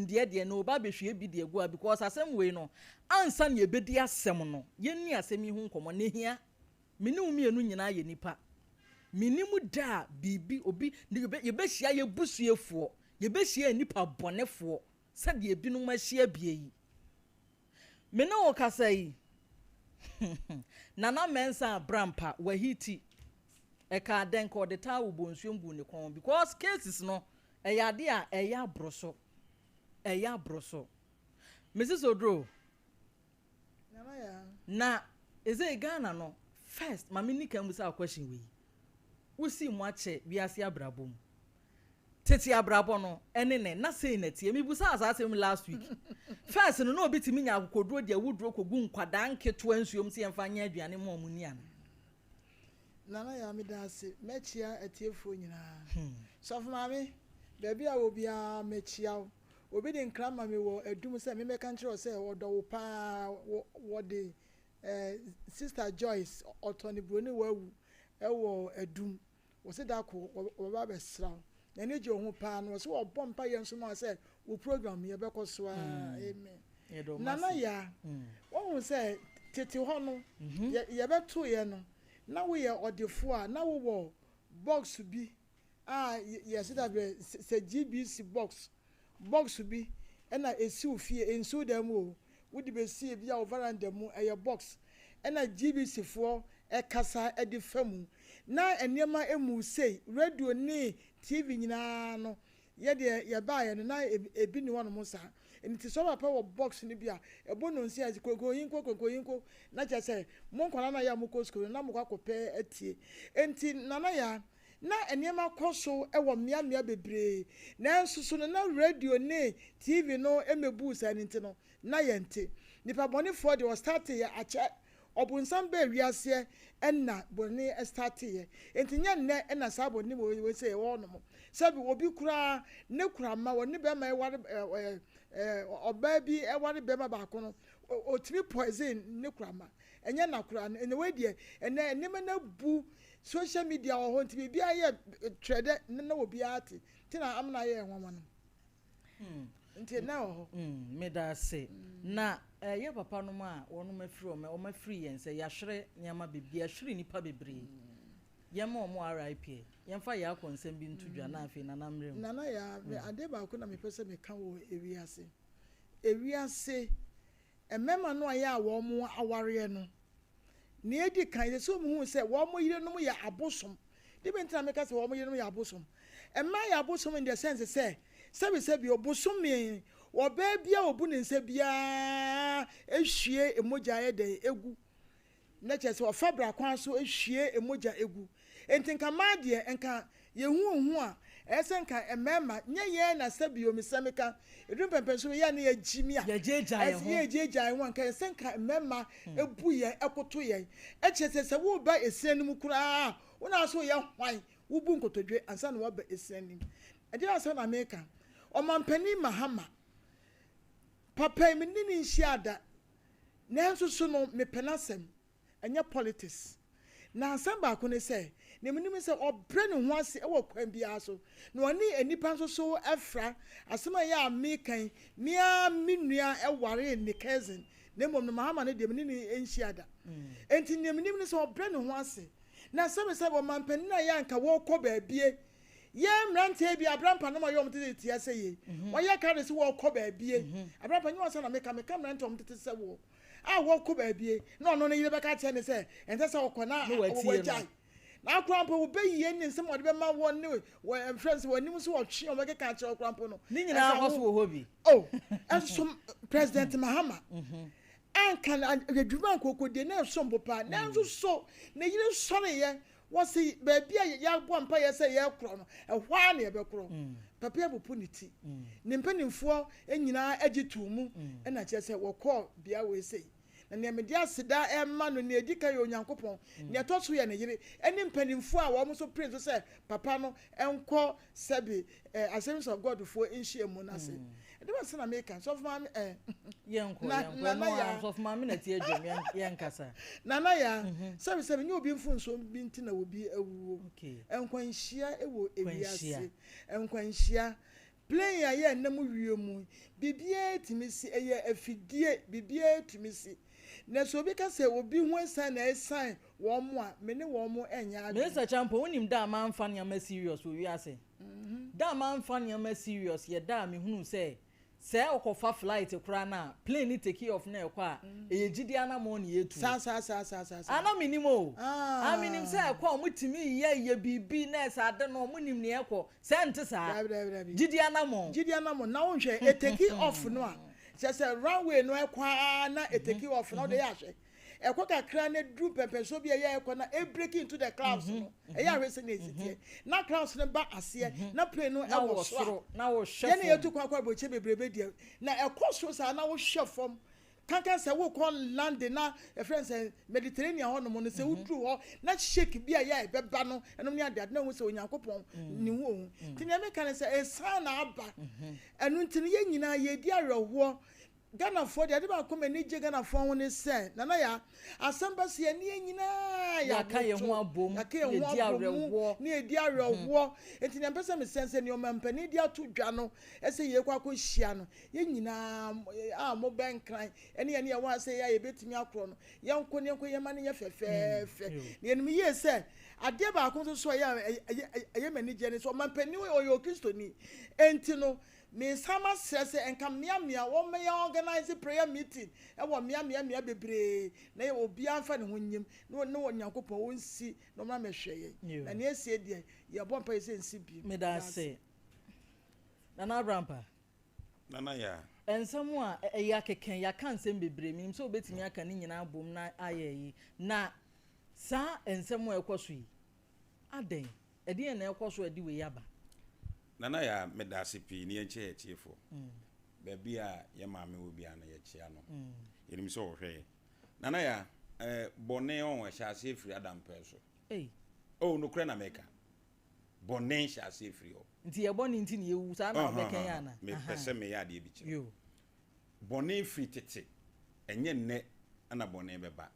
de no ba be hwe bi de egu because asem we no ansa na ebedi asem no yenni asem yi hu nkomo ne hia meni umienu nyina ye nipa menimu da bibi obi ye be hia ye busuefo ye be hia nipa bonefo se de ebinu ma hia bie yi mena wo kasa yi nana mensa brampa wahiti eka den ko de ta wo bonsuembu ne kon because cases no eyade a eya broso Mrs. Odro na eze Ghana no first mama ni kan musa question we wusi mu ache wiase abrabom tete abrabo no ene ne na sei na tie mi busa asasem last week first no obi timi nya akokodro dia wudro kogu nkwada nketo ansuom se yemfa nya aduane mo mu ni ana nana ya mi dase mechia etiefo nyina so for mami baby a obi a mechia obi de nkra mami wo adum se me meka nkyere se wodo wo pa wo de sister Joyce otoni broni wawu ewo adum wo se da ko wo ba be sra na ne je ho pa no so wo bompa ye nso ma se wo program ye be koso amen nana ya wo se tete ho no ye be to ye no na wo ye odefo a na wo box bi yes that be se GBC box bi na esi ofie enso dem o wodi be see bia o veranda mu box na GBC fo kasa edi famu na enema emu sei radio ni TV nyina no ye de ye ba ye na ebi ni wono musa enti so papa wo box ni bia ebo no nsi azi kokoyinko na cha say mo nkwana na ya mo kosko na mo kwakope atie enti nana ya na enema koso ewo mmia bebre na nsusu no na radio ne TV no emebu sa nti no na yente nipa boni for the start ya ache obunsam be wiase enna boni start ye enti nya nne enna sabo ni we say wo no mo sabi obi kura ne kura ma woni be ma eware oba bi eware be ma ba ko no otimi poison ne kura ma enya na kura ene we die ene enema na bu social media o ntimi bia ye trade na obi ati tina amna ye enwoma no nti na o me da se na ye papa no ma wonu mafiri o mafiri yen se ya hwere nyama bibia hwere nipa bebre ye ma o mo RIP yemfa ya konsem bi ntudwa na afi na namrem nana ya ade ba ko na me pese me ka wo ewiase emema no aya wo mo aware no ne edi kan se mu hu se wo mo yire no mo ya abosom de be ntina me ka se wo mo yire no ya abosom emma ya abosom in the sense se sebi obosom me wo ba bia obu ne nse bia ehwie emoja ye de egu na che se wo fabra kwan so ehwie emoja egu entinka maade enka ye hu a ese nka emema nye na sebi o misameka edun pempen so ye na ye jimi a ye jeja ho nka ese nka emema ebu ye ekoto ye eche se wo ba esianim kura una so ye hwan wo bu nkotodwe ansa na wo ba esianim edi asa na America o mampani mahama papa mi ni nhiada na nso so no me penasem enya politics na ansa ba ko ne se ne menim se obre ne ho ase e wo kwan bia so na oni enipa nso so afra asema ya American mia minua e ware ne cousin ne mom no mahama ne de ni enhiada enti ne menim ne se obre ne ho ase na se bo mampani na ya nka wo kọ baabie ye mrante bi abrampa no ma yom tete tia se ye wo ye ka se wo kọ baabie abrampa nyi wasa na meka mrante om tete se wo wo kọ baabie na ono ne yire beka che ne se ente se wo kọ na wo jai na akrampo wo beyiye ni nsem wo de be ma wo ne wo friends wo nim so wo twe o meka ka che akrampo no ni nyina akoso wo hobi enso president mahama ankan adwuma kokode na sombo pa na nso so na yire sore ye wasi baby ya bo mpa ye se ye kro no ehwa na ye be kro papa ya bopu ni ti ne mpanimfo enyina agitumu na che se wo call bia we sei na ne media aseda emma no ne edika ye onyankopon ne toso ye ne yire eni mpanimfo a wo mo so pray so se papa no enko sebi Assemblies of God fo enhie mu na se de ba se na make so for me yenko no so for me na tie adwam yenkasa nana ya sebi nye obi mfunso bi ntina obi awuo enkwanhia ewo ewiase enkwanhia plane ya ye na mu wiemu bibie timisi eye afidie bibie timisi na so bi ka se obi ho san na esan wo mo a me ne wo mo enya ade Mr. Champo unim da man fan ya ma serious wo wi ase da man fan ya ma serious ye da me hunu se okofa flight kura na plane ni take off na ekwa a ejidi ana mo na yetu sa ana minimo aminim se ekwa mutimi ye bibi na esa ade no munim ne ekwo se nte sa jidi ana mo na wo hwe e take off no a se runway no ekwa na e take off no de ya hwe ekwa kakra na dru pepe so bi ye ekwa na e break into the clouds no e ya hwe se na esitie na clouds no ba ase na plane no e wo so na wo hwe ye na yetu kwa boche bebrebe dia na ekwa so sa na wo hwe fom kankan se wo call land na e friend say Mediterranean ho no mo no se udru ho na shake bia ya beba no enom ne ade na wo se onyankopon ni wo tin ya me kan se e sa na aba enu tin ye nyina ye di arewo Ghana for the ade ba come ni je Ghana for ho ne se na ya asamba se ni nyina ya ka ye ho abom ye di arewo ni e di arewo enti na pese me sense ni o mampani di atu dwa no ese ye kwa hia no ye nyina mo ben kran ene ye wa se ya ye betimi akro no ye nko ne nko ye ma ne ye fefefe ne enum ye se ade ba akon so ye mani je ne so mampani o yo Kristo ni enti no me sama stress enka mia wo me organize prayer meeting e wo mia bebre na ye obi anfa ne ho nyim no onyankopon wonsi no ma mehweye na ne esie de ye bompa ye sensi bi me da say na Abrampa nana ya ensemu a ya keken ya kan sem bebre mi so obetimi aka ni nyina abom na ayeyi na sa ensemu ekoso yi aden edi na ekoso edi we yaba nana ya medase pi ni enche etiefo baby a ye maame wo bia na ye chia no yenim so hwe nana ya bone on hya se free adam peso oh no kra na meka bone hya se free o nti ye bone nti ne yewu sa na meka ya na me pese me ya de bi chi yo bone free tete enye nne ana bone beba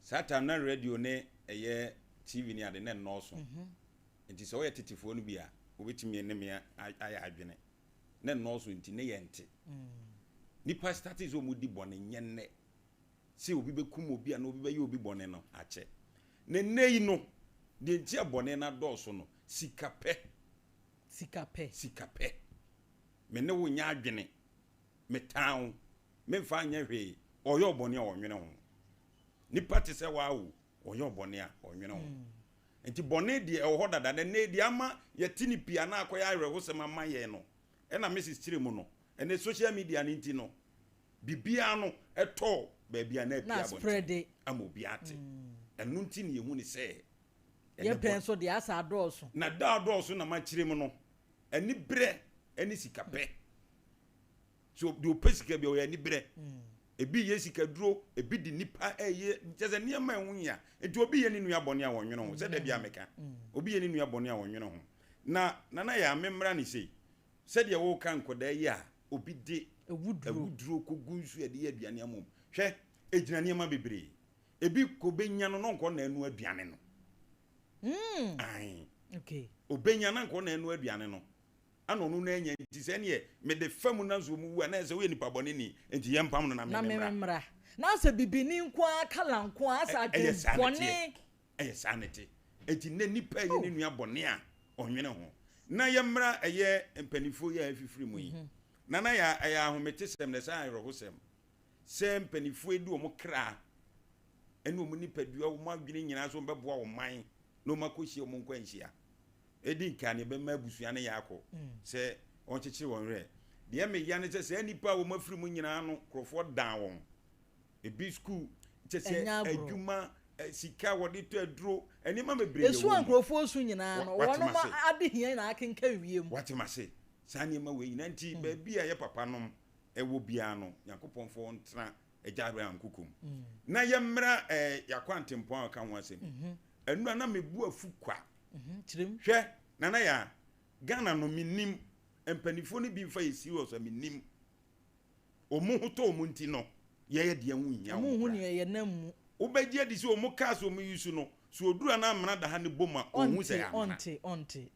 satan na radio ne eye tv ni ade ne no so nti so ye tetifo no bia obetimi eneme aya adwene ne no so nti ne yente nipa start is omudi bone nyenne se obi bekum obi ana obi be ye obi bone no ache ne nei no de ntia bone na dɔɔso no sikape me ne wo nya adwene me tawo me mfa nya hwe oyo bone a onwene ho nipa te se waawo oyo bone a onwene ho enti bone di e ho dada ne di ama yetini pia na akoya arehosema maye no e na Mrs. Chiremu no ene social media ni nti no bibia no eto ba bia na pia bon spread amobi ate enu nti ne yehu ni se ye penso de asa adoso na da adoso na ma Chiremu no eni bre eni sikape so de opesika bia o ya ni bre ebi yesika duro ebi di nipa eye nteze niema enwunya enti obi ye ni nua bone a wonwene ho se da bia meka obi ye ni nua bone a wonwene ho na nana ya memra ni sei se de wo kan koda ye a obi de ewuduro kogunsu ede ye aduane amom hwe ejina niema bebre ebi ko benya no nko na enu aduane no ai okay obenya na nko na enu aduane no ano no na enya nti se ne me de famu na zo mu wa na se we nipa bone ni enti ye mpam no na memra na se bibini nko akala nko asa bone sanity enti ne nipa ye ni nua bone a onwene ho na ye mra eye mpanifo ye afifiri mu yi na ya aya ahomete sem ne sa ayrohosem se mpanifo edu omo kra ene omo nipa du o mo adwene nyina so mbeboa wo man no makohie omo nkwanhia edi nka ne be ma busua ne yakọ se oncheche wonre de me ya ne se nipa wo mafiri mu nyina no krofo dan won ebi school se adwuma sika wodi to aduro enima mebre esu ankrofo su nyina no wono ma adehia na akenka wiem wati mase sani ma we nyina nti ba bia ye papa nom ewo bia no yakopon fo ntra ejare ankukum na ye mra yakwantempo aka ho asem enu na mebu afu kwa chirem hwe nana ya Ghana no minim empanifo ni bi mfa yesi wo so minim omu hoto omu nti no ye de anwu nya omu hu ne ye namu obeji adi si omu kaso omu yusu no so odura na amana da ha ne boma ohu se ya onte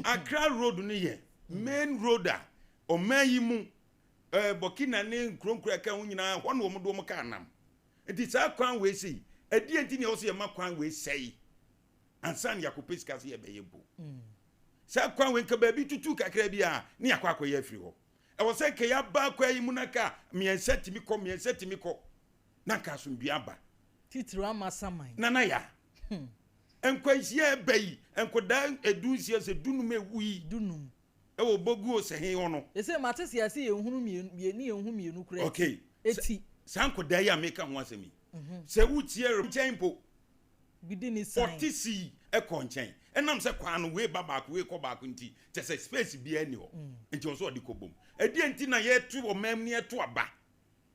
Accra road ni ye main roader o mayimu Burkina ne kronkura ka hunyina ho na omo do mo ka nam enti sa kwan we sei edi enti ne o se ma kwan we sei ansan yakopes ka se ye be yebo sa kwan we nka ba bi tutu kakra bi a ne yakwa ye afiri ho e wo se ke ya ba kwa yi munaka miensa timi ko na ka so ndua ba titru amasaman nana ya enkwanhia bayi enkoda edusia se dunum ewui dunum e wo bogu o se he hono ese matese ase ye hunu mienu kura okay eti sankoda ya meka ho asemi se wutie remchenpo bidini sign otisi e konchen enam se kwa no we babako we ko bako nti te se space bi ani ho nti o so odi kobom edi enti na ye tu o mam ne to aba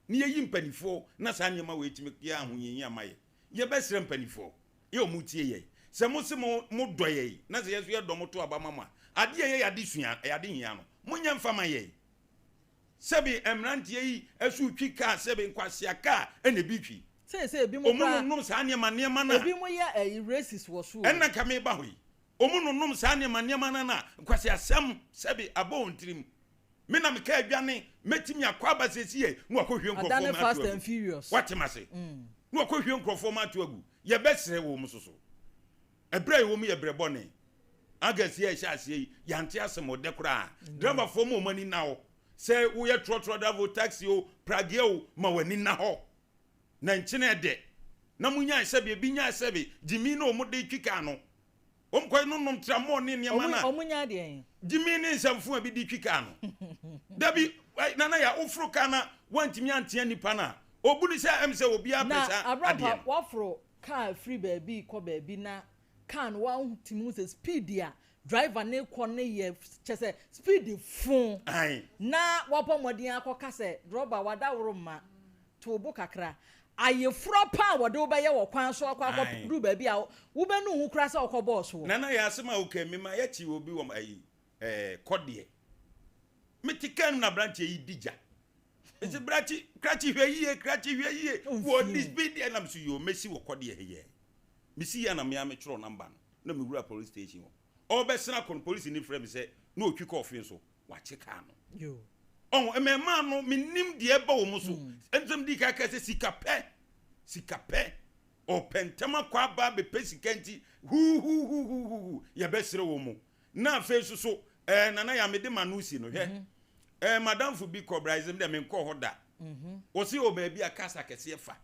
ne ye yimpanifo na sa nyema we timi ya ahunyin amaye ye besre mpanifo ye o mutie ye se mo se mo doye na se yeso ye do mo to aba mama ade ye ya de sua ya de hia no munya mfama ye sebi emrantie yi esu twika sebi nkwasea ka ene bi twi se ebi mo pra omununum sa niema na ebi mo ya racist wo so enna ka me ba hoyi omununum sa niema na nkwasea sem sebi abo ntrim me na me ka adwane metimi akwa abasesi ye mu akohwe nkrofo ma Adane Fast and Furious what mase mu akohwe nkrofo ma to agu ye besre wo mu soso ebre wo mu ye brebone agasi ye sha ase yante asemo de kura driver fo mo mani na ho se wo ye trotro davo taxi o prage o ma wani na ho na nchine de na munya sebe bi nya sebe jimi no mo de twika no omkoi no nom tramo ne ne ma na omunya de jimi ne nsamfu abi di twika no dabi nana ya ofro kana wantimi antia nipa na obuni se em se obi apesa ade wafro car free baby ko baby na can one timu se speed ya driver ne ko ne ye chese speed fun na wapomodin akoka se rubber wadaworo ma to bo kakra aye fro pa wode obeye wo kwan so akwa du baby a wo be nu hu kra se okobo so nana ya asema okemi ma ya chi obi wo ayi kodie metikan na branch yi dija ese brachi krachi hwe yie wo this speed and am so yo mesi wo kodie heye misi ya na me amechro number na me wura police station wo obesena kon police ni frame say na otwi ko ofin so wa cheka no yo emema no minim de eba wo muso enzem di ka ka se sikape o pentama kwa ba be pesikanti hu ya besere wo mu na afi so nana ya mede manusi no hwe madam fu bi cobrizim de me nko hoda o si o ba bi akasa kese fa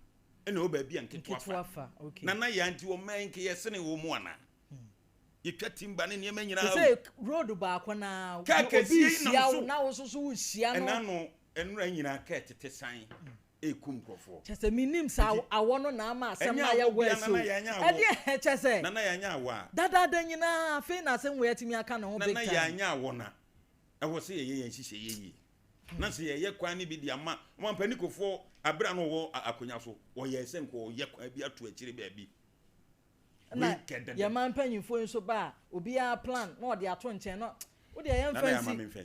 ena o ba bi anketwa fa okay nana ya anti o man ke yesene wo mu ana yetwa timba ne ne manyina say road ba ko na obi sia na wo so sia no ena no enura nyina ka etete san ekum krofo chese minim sa awo no na ama asem na ya weso ade chese nana ya nya awo dada nyina fe na asem we atimi aka na ho big time nana ya nya awo na ewo se ye nhihye ye na se ye kwan ni bi di ama mo panikofo abra no wo akonya so wo ye se nko ye kwan bi atu akire ba bi na ye man panyimfo nso ba obi a plan na ode ato nchen no wo de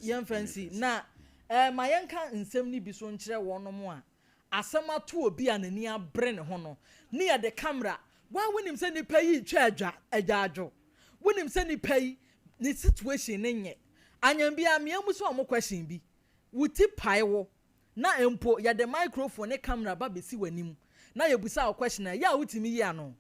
ye fancy na ma yenka nsem ni bi so nkire wono mo a asem ato obi a nani abre ne ho no ne ye de camera wa wonim se ni payi twa adwaadwo wonim se ni payi ni situation ne nye anyam bia me amu so mo question bi wuti pai wo na empo ye de microphone ne camera ba besi wanim na ye busa question ya wutimi yi ano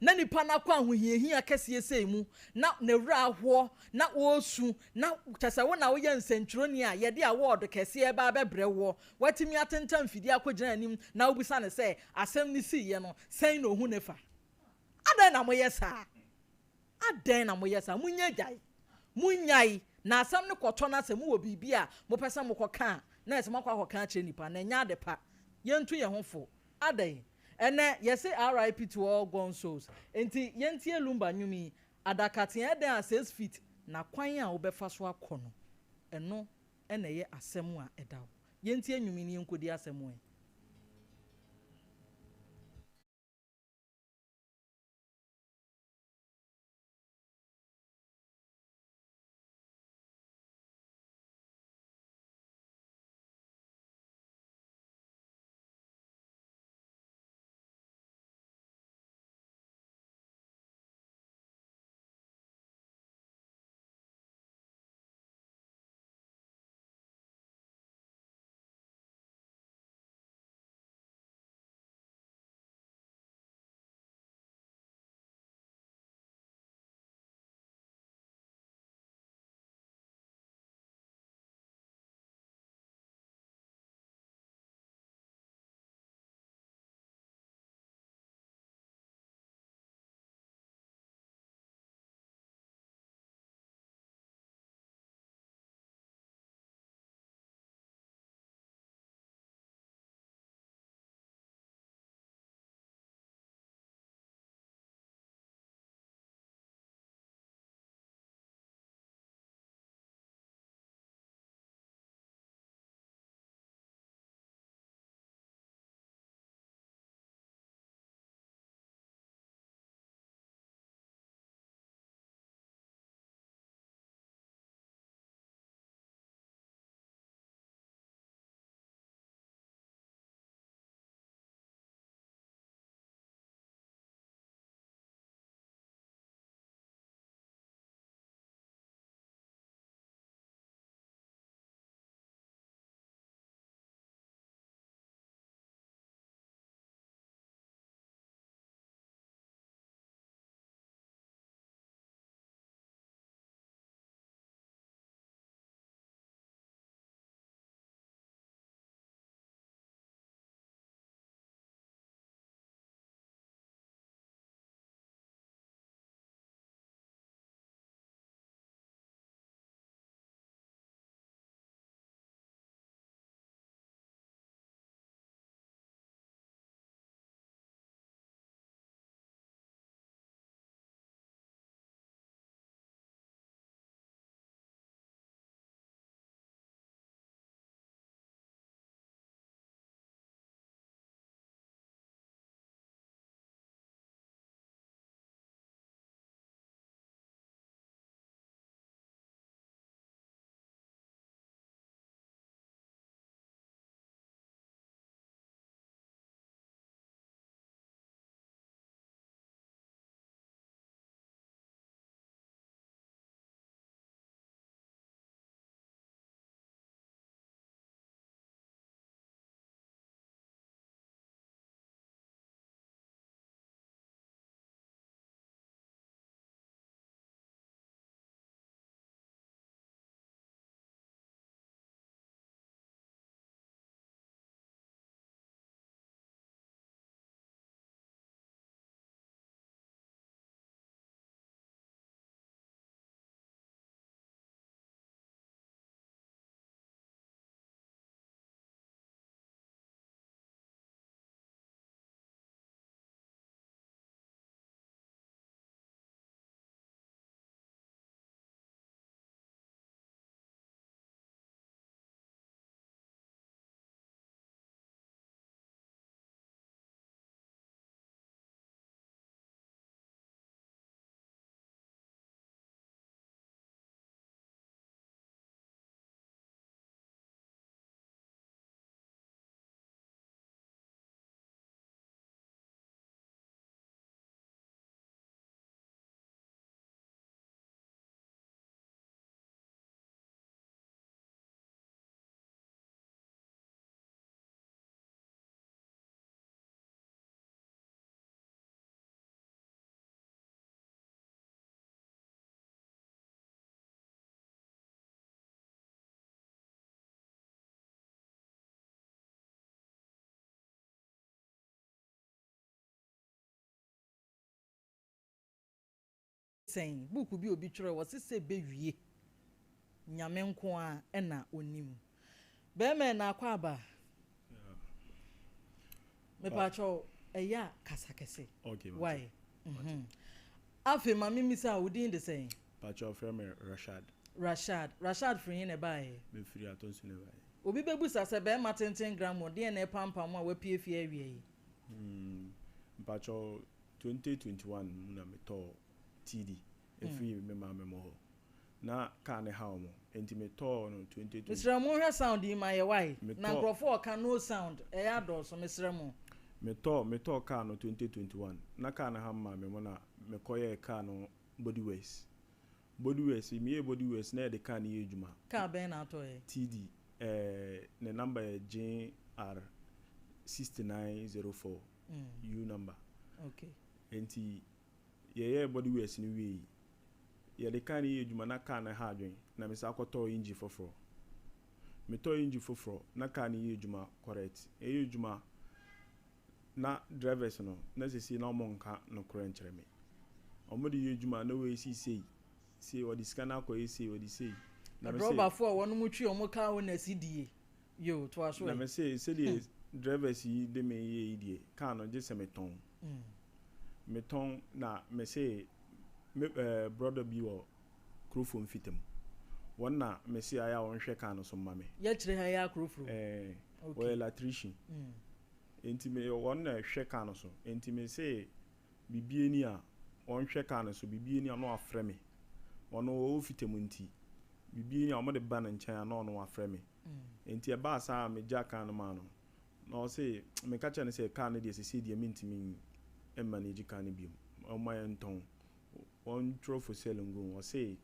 na nipa na kwa ahohiehia kese sei mu na wura ahwo na wosu na chasa wo na wo ye nsentwroni a ye de award kese e ba bebre wo watimi atentam fidi akogina anim na obusa ne say asem ni si ye no sen no hu ne fa adan na moye sa munyai na asem ne kwoto na asem wo bibi a mo pesa mo koka na asem akwa koka kire nipa na nya de pa yentu ye hofo adan ene yesi RIP to all gone souls enti yentie lumba nyumi adakate eden a 6 feet na kwan a obefa so akono eno ene ye asem a edawo yentie nyumi ni enkodi asem saying book bi obi twerɛ wɔ se be wie nyame nko a ɛna onim bɛɛmɛ na akɔ aba me pacho ɛya kasa kɛse okay why afi mami misa wodin de saying pacho frame Rashad free in a buy me free atonso ne buy obi bebusa se bɛɛma 10 gram o de na pampa mo a wapie fie awie pacho 2021 na me to TD free me ma me mo na ka ne ha mo enti me to no 2020 Mr. Mo hwe sound yi ma ye why na nkrofo ka no sound e ya do so Mr. Mo me to ka no 2021 na ka ne ha ma me mo na me koye ka no body waste me body waste na de ka ne ejuma ka ben na to e TD ne number JR 6904 U number okay enti ye body waste ni we ye de kan ye djuma na kan na ha adwen na me sa akoto engine foforo me to engine foforo na kan ye djuma correct ye djuma na drivers no na sisi na mo nka no correct kire me omo de ye djuma na we si o di scanner ko ye o di sei na me rubber fo wonu mu twi omo ka wo na sidie yo to aso na me se the drivers yi de me ye idie kan no je se me ton na me say brother bi wo krofo mfitem wonna me say aya won hwe kan no so mame ya kire ha ya krofo we electrician enti me wonna hwe kan no so enti me say bibie ni a won hwe kan no so bibie ni a no afre me wono wo fitem nti bibie ni a mo de ba na nchen na no afre me enti e ba sa me ja kan no ma no no say me ka cha ne say kan no de sisi de mintimi e manage kan no biom o ma yenton on trophy selling go o say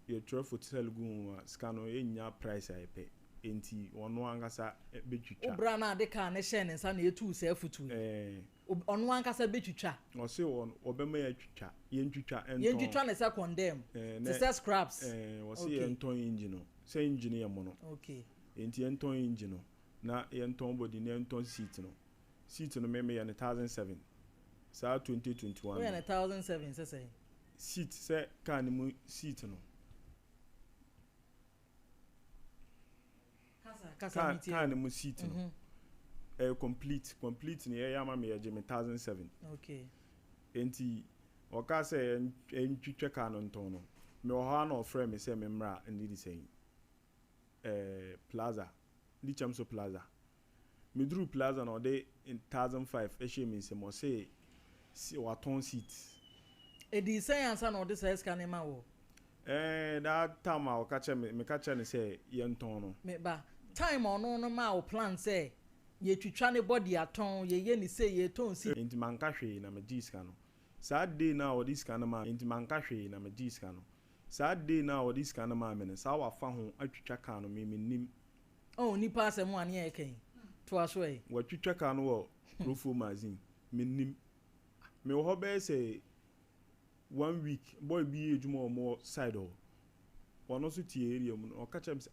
your trophy selling go scan enya price ai pe enti ono ankasa betwitwa obra na de ka ne hye ne nsa na etu se afutu ono ankasa betwitwa o say obema ya twitwa yentwitwa enton yentwitwa ne se condemn to say scraps o say enton engine no say engine ye mo no okay enti enton engine no na enton body na enton seat no me ya 1007 sa 2021 we na 1007 say seat say kan mu seat no kasa kan mu seat no complete ni ya ma me ya 1007 okay enti o ka say entwitwe kan no nton no me o ha na ofre me say me mra ndi di say plaza di chamso plaza me dru plaza no de 1005 e she me say mo say si waton seat edi say ansa na odi say scan ma wo that time I catch me catch and say yenton no me ba time ono no ma o plan say ye twitwa ne body aton ye ni say ye ton si enti man ka hwe na me giska no sad day na odi scan ma enti man ka hwe na me giska no sad day na odi scan ma me ne sa wa fa ho atwitwa kan no me nim oh ni pass em wan ye ken to aso e wa twitwa kan no wo profile magazine me nim me ho be say 1 week boy bi ejuma o mo side o wono so tie area mu o ka chem say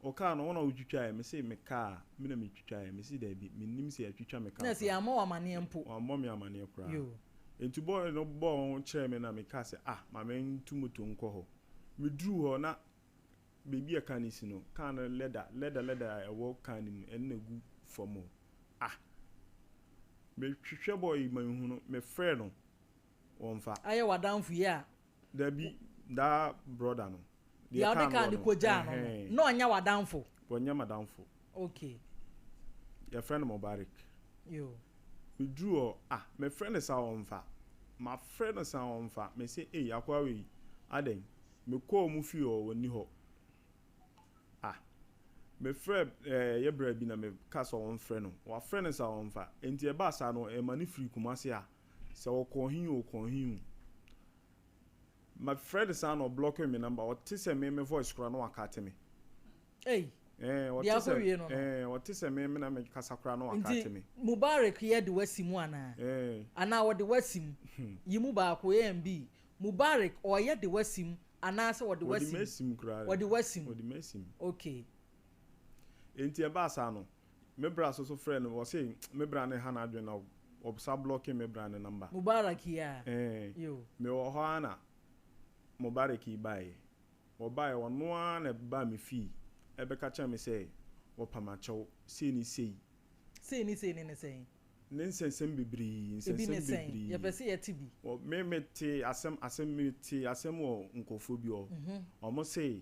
o ka no wona utwitwa me say me ka me na me twitwa me say da bi me nim say atwitwa me ka na say ama wa mane mpo o mo me amane kura yo enti boy no bo kire me na me ka say ma me ntumuto nko ho me dru ho na bebi e kan isi no kan leather e wo kan ni en na gu fomo me twitwa boy man hu no me frɛ no wonfa aye wadanfu ya da bi da brother no ya de ka ni koja no no anya wadanfu wonya madamfo okay your friend Mubarak yo we drew me friend sa wonfa my friend sa wonfa me say akwa we aden me call mu fi o woni ho me friend ye bra bi na me ka so won friend no wa friend sa wonfa enti e ba sa no e mani free kumase se okohin my friend is no blocking me number what say me voice kura no akate me what say me na me kasa kura no akate me Mubarak ye de wasimu ana wo de wasim yimu ba ko MB Mubarak o ye de wasim ana se wo de wasim wo de wasim okay enti e ba sa no me bra so friend wo say me bra ne ha na adwen na obsa blocking me brand number Mubarak ya yo me wo ho ana Mubarak buy wo buy ono ana ba me fee ebeka cha me say wo pamacho sei ni nensensem bibiri nsensem ya pese ya tibi wo me te asem wo nkofo bi o omo say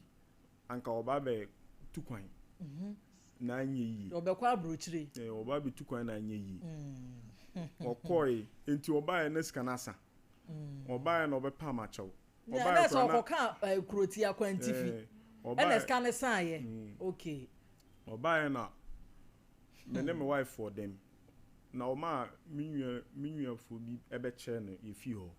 anka oba be tukwan na anye yi obekwa abrochire oba be tukwan na anye yi okoi enti oba ya neska nasa oba ya no be pamacho oba ya so okoka kuroti akwantifi neska ne saye okay oba ya na me ne my wife for them na oma minua fo bi ebe che no yefi ho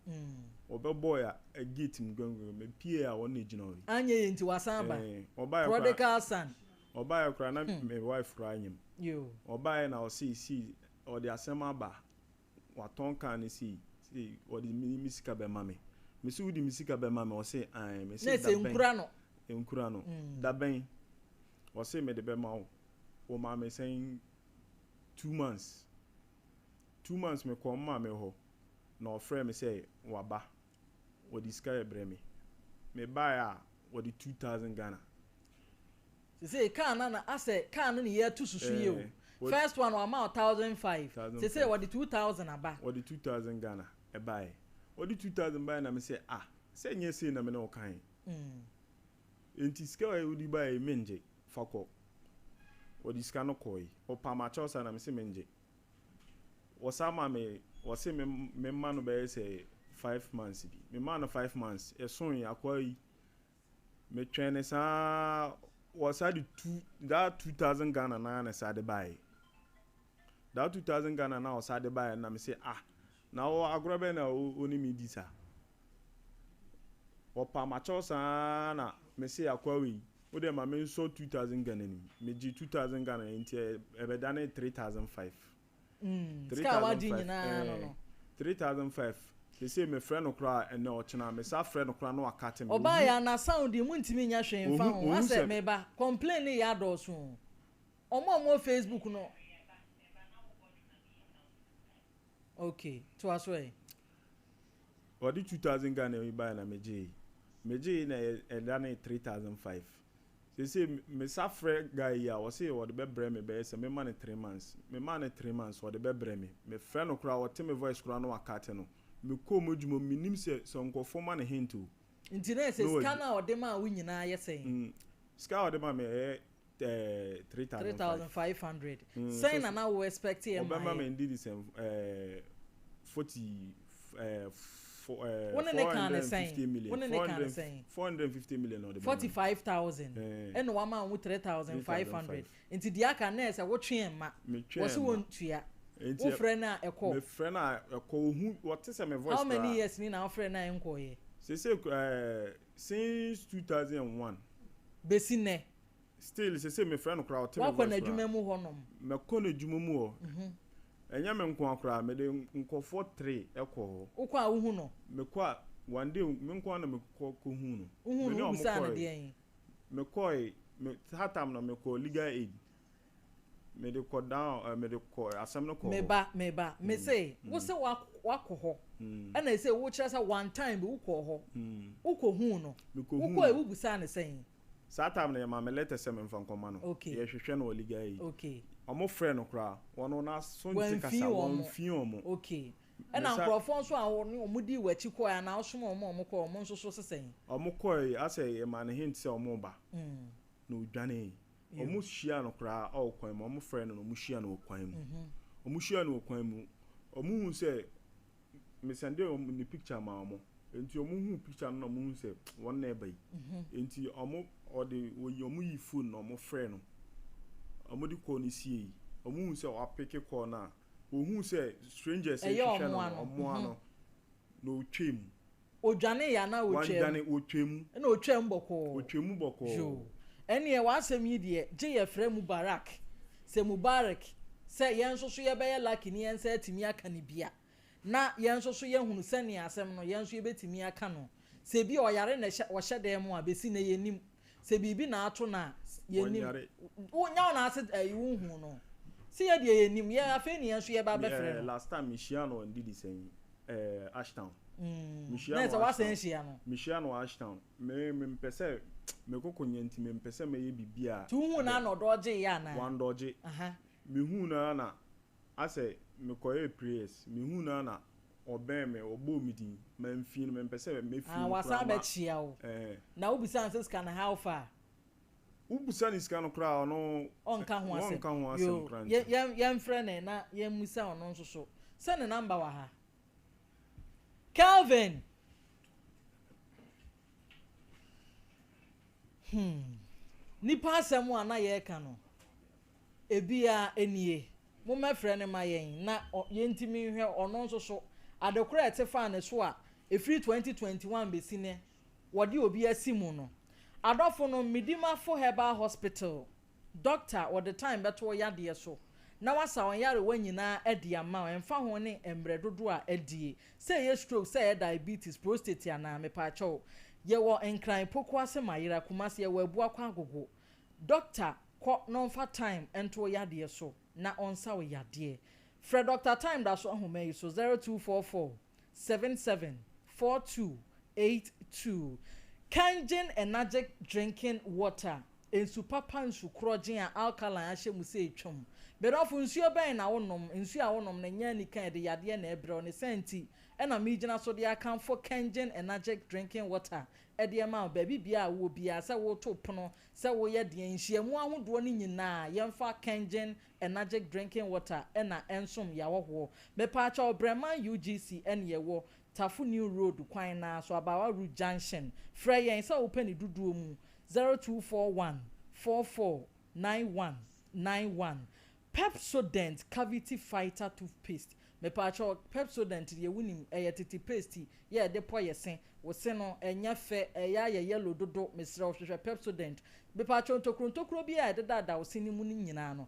obe boy a gate mgango me pie a won ejina ori anye nti wasan ba oba ya prodigal son oba ya kra na me wife kra anyim yo oba ya na o si o de asema ba waton kan ni si o de misika be mame me si udi misika be mame o se an me si da ben nkura no da ben o se me de be ma o ma me saying 2 months me ko ma me ho na ofre me say waba o di sky ebre me buy a o di 2000 Ghana say can na ase can no ye to susu ye o first one amount 1500 say what the 2000 aba o di 2000 Ghana e buy o di 2000 buy na me say say nye say na me no kan enti sky e udi buy menje fako o di sky no koi o pa ma chosa na me say menje wasama me wase me man be say 5 months bi me man 5 months e son yakwa yi me twene sa wasa di 2000 Ghana na sa de buy that 2000 Ghana na wasa de buy na me say na o agrobe na oni mi di sa o pa ma chosa na me say yakwa wi o de ma me so 2000 Ghana ni me ji 2000 Ghana enti e be dane 3005 ska wadi nyina no 3005 they say me friend okra and no china me sa friend okra no akate me Obaa Yaa na sound mu ntimi nya hwen fa ho ase me ba complain ya do so omo Facebook no okay to aswe odi 2000 Ghana we buy na meje na e dane 3005 they say me sa friend guy ya we say what be bre me be say me man 3 months what be bre me friend okra what me voice kra no akate no me ko mojumo minim se so nkofo man hinto intine se scanner o de ma wo nyina ye sen scanner o de ma me 3500 say na we expect him Obama me did this 40 450 million or the 45,000 and one man with 3,500 into the aka na say wo twen ma wo se won tua wo friend na ekọ me friend na ekọ hu what is my voice how many years ni na friend na enko ye say since 2001 besi ne still say me friend kra o wa kwa na adwuma mu ho nom me ko na adwuma mu ho enya me nko akra me de nkofo 3 ekọ ukwa a wo hu no me kwa one day me nko na me ko hu no me no mo ko me koi me hatam na me ko legal aid me de ko down me de ko asem no ko me ba me say wo se wa ko ho na say wo kira say one time be wo ko ho wo ko hu no wo ko e wo busa ne say satam na ma me letter sem mfa nkoma no ye hwehwe no legal aid okay omo friend kra wono na so ntikasa won fi omo okay na nkrofo nso a omo di wachi ko ya na osom omo ko omo nso so sesen omo ko ase ma ne hint se omo ba no dwane omo hia no kra o kwan mo omo friend no omo hia no kwan mu omo hia no kwan mu omo hu se me sende omo ni picture ma omo enti omo hu picture no omo hu se won na eba yi enti omo odi omo yi phone no omo friend no omo di ko ni sie omo hu se wa pick call na ohun se strangers e hwehwe no omo ano no twem odwane ya na odwane otwem na otwem boko otwem boko jo ene e wa asem yi de je ye frɛ Mubarak se Mubarak se yen so ye be ye lucky ni yen se atimi aka ni bia na yen so ye hunu se ne asem no yen so ye betimi aka no se bi oyare na wo hye dem a besi na yenim se bibi na ato na yenim wo nya na ase ayi wo hu no See ya de nim ya afa ni enso ye ba be frɛ no. Last time Michiano and did saying Ashtown. Na so was enhia no. Michiano Ashtown. Me pese me kokonye nti me pese me ye bibia. Tu hu na no doje ya na. One doje. Me hu na ase me koye prayers. Me hu na oben me obo mi din me mfin me pese me fin. Wasa be chia o. Na obisa answers can how far? Ubusa ni sika no kra no onka ho ase. Onka ho ase kra. Yem frɛ na yem musa ono nso so. Send the number wa ha. Calvin. Nipa asɛm a na ye ka no. Ebia enie. Mo mefrɛ ne ma yen na yentimi hwɛ ono nso so. Adekora etefa ne so a efiri 2021 besi ne. Wodi obi asimu no. Adofo no Midima for Herbal Hospital. Doctor or the time beto yade so. Na wasa on yare wanyina edi ama emfa ho ne embre dodo a edi. Say ye stroke, say diabetes, prostate ana me pa cho. Ye wo enkran poko ase mayira kumase ye wo abu akwa agogo. Doctor ko no fa time ento yade so na onsa wo yade. Fred Dr. Time da so ahoma so 0244 774282. Kangen energetic drinking water. Ensu papa nsu krojin a alkaline ahye mu se etwom. Bedofu nsuo ben na wonom, nsuo a wonom na nya ni kan de yade na ebre ne senti. E na mejina so de akan for Kangen energetic drinking water. E de ma baby bia wo bia se wo to pono, se wo ye de nhyiamu ahodo ne nyina, yemfa Kangen energetic drinking water e na ensom ya wo. Me pa cha Breman UGC en ye wo. Tafu New Road kwan na so Abawa Road Junction. Frey yen sa open duduo mu 0241 449191. Pepsodent Cavity Fighter toothpaste. Me pacho Pepsodent ye wunim titi paste ye de po yesen wo se no enya fe ya yellow dodo mesra hwehwe Pepsodent. Me pacho ntokro bi ya de dada wo se ni mu ni nyina no.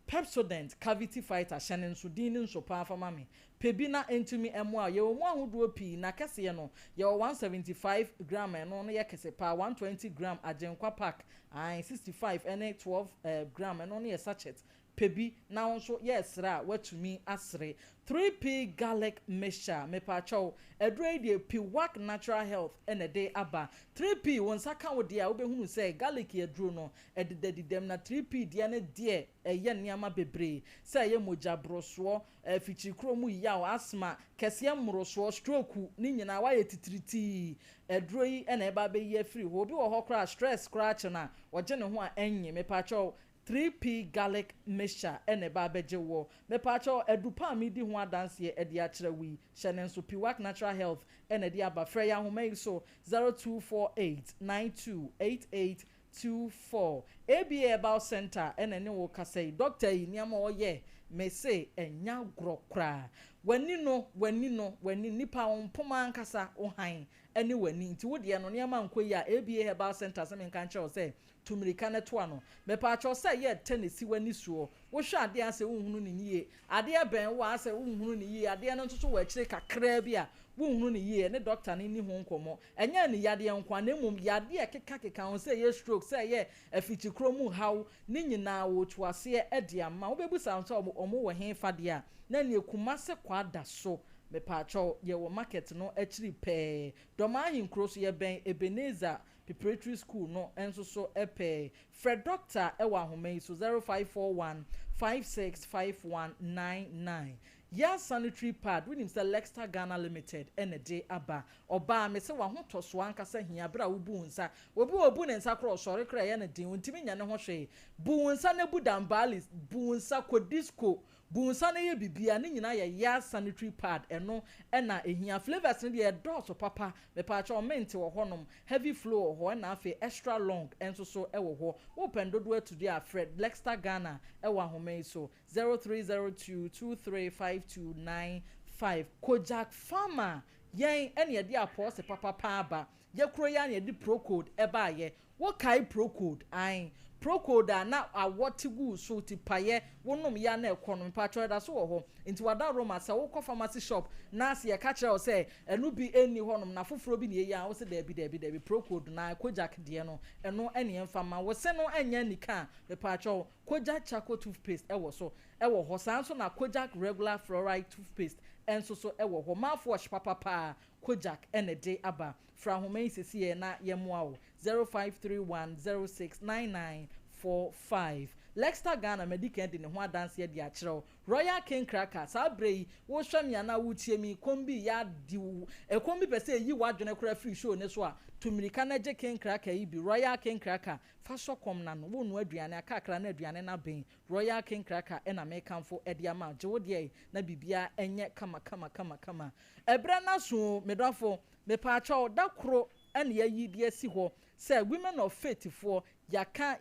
Pepsodent Cavity Fighter shanen so din nso pa fa mame. Pebina entumi emu a ye wo mu ahodo pi na kese ye no ye 175 gram no ye kese pa 120 gram agenkwa pack 65 and 12 gram no ye sachet pebi na nso yes ra watumi asre 3p garlic mixture me pa chow edre de pi work natural health ene de aba 3p won saka wo de a wo behunu say garlic ye duro no edededem na 3p de na de eye niama bebre say ye moja broso fichi kromu yaw asma kese mroso stroke ni nyina wa ye titiriti edro yi ene eba be ye free ho bi wo ho kra stress scratch na wo je ne ho a enye me pa chow 3p garlic mixture ene ba beje wo me pacho edupa mi di ho adanse e de a kire wi hyene so piwak natural health ene de aba frɛ ya homa so 0248928824 ABA About Center ene ne wo kasai doctor yi niam o ye me say enya grokra wani nipa onpoma nkasa ohan ene wani nti wo de no niam ankoyi a ABA About Center se me kan kire o say tumirika na to ano me pa cho say ye tenesi wani suo wo hwe ade ase unhunu ni yie ade ben wo ase unhunu ni yie ade no ntoto wa kire kakra bi a wo unhunu ni yie ne doctor ni ho nkomo enya ni yade nkwa na mum yade keka ho say ye stroke say ye afichi kromu haw ni nyina wo to ase e de ama wo bebusa nso omo wo he fade a na ne kumase kwada so me pa cho ye wo market no akiri pe doma hinkro so ye ben Ebenezer preparatory school no enso so epe Fred Doctor ewa home so 0541 565199 ya sanitary pad we nim say Lexter Ghana Limited ene de aba oba me se wa ho toso ankasa hia bra wo bu nsa obi obu ne nsa kro sori kra ye ne din untimi nya ne ho hwe bu nsa na budambali bu nsa ko disco bunsa na ye bibia ne nyina ye ya sanitary pad eno na ehia flavors ne de dot papa me pa cha mint wo honom heavy flow ho na afi extra long enso so ewo ho open dodo to dia Fred Lexter Ghana ewa home so 0302235295 Kojak Farmer yen ene ye de apose papa pa ba ye kro ya ne de pro code eba ye wo kai pro code Procoda na awɔtigu so ti paye wonom ya na ekonom patro da so wo ho nti wada Roma sa wo pharmacy shop na se ye ka kire o say enu bi eni honom na foforo bi ne ye ya wo se da bi Procod na Kojak de no eno ene emfa ma wo se no enya nika me patro Kojak charcoal toothpaste ewo so ewo ho san so na Kojak regular fluoride toothpaste enso so ewo ho mouthwash papa Kojak ene de aba fra homa sisi ye na ye moa wo 0531069945 Lexter Ghana medical de ne ho adanse ye de a kire Royal King Cracker sa brei wo hwam ya na wutie mi kombi ya di kombi pese yi wadwene kora free show ne so a tumirika na je King Cracker yi bi Royal King Cracker fa sokom na no wo no aduane akakra na aduane na ben Royal King Cracker e na mekanfo e de ama je wo de na bibia enye kama ebra na so medafo me pa acho da kro ene yayi de asi ho say women of faith for yaka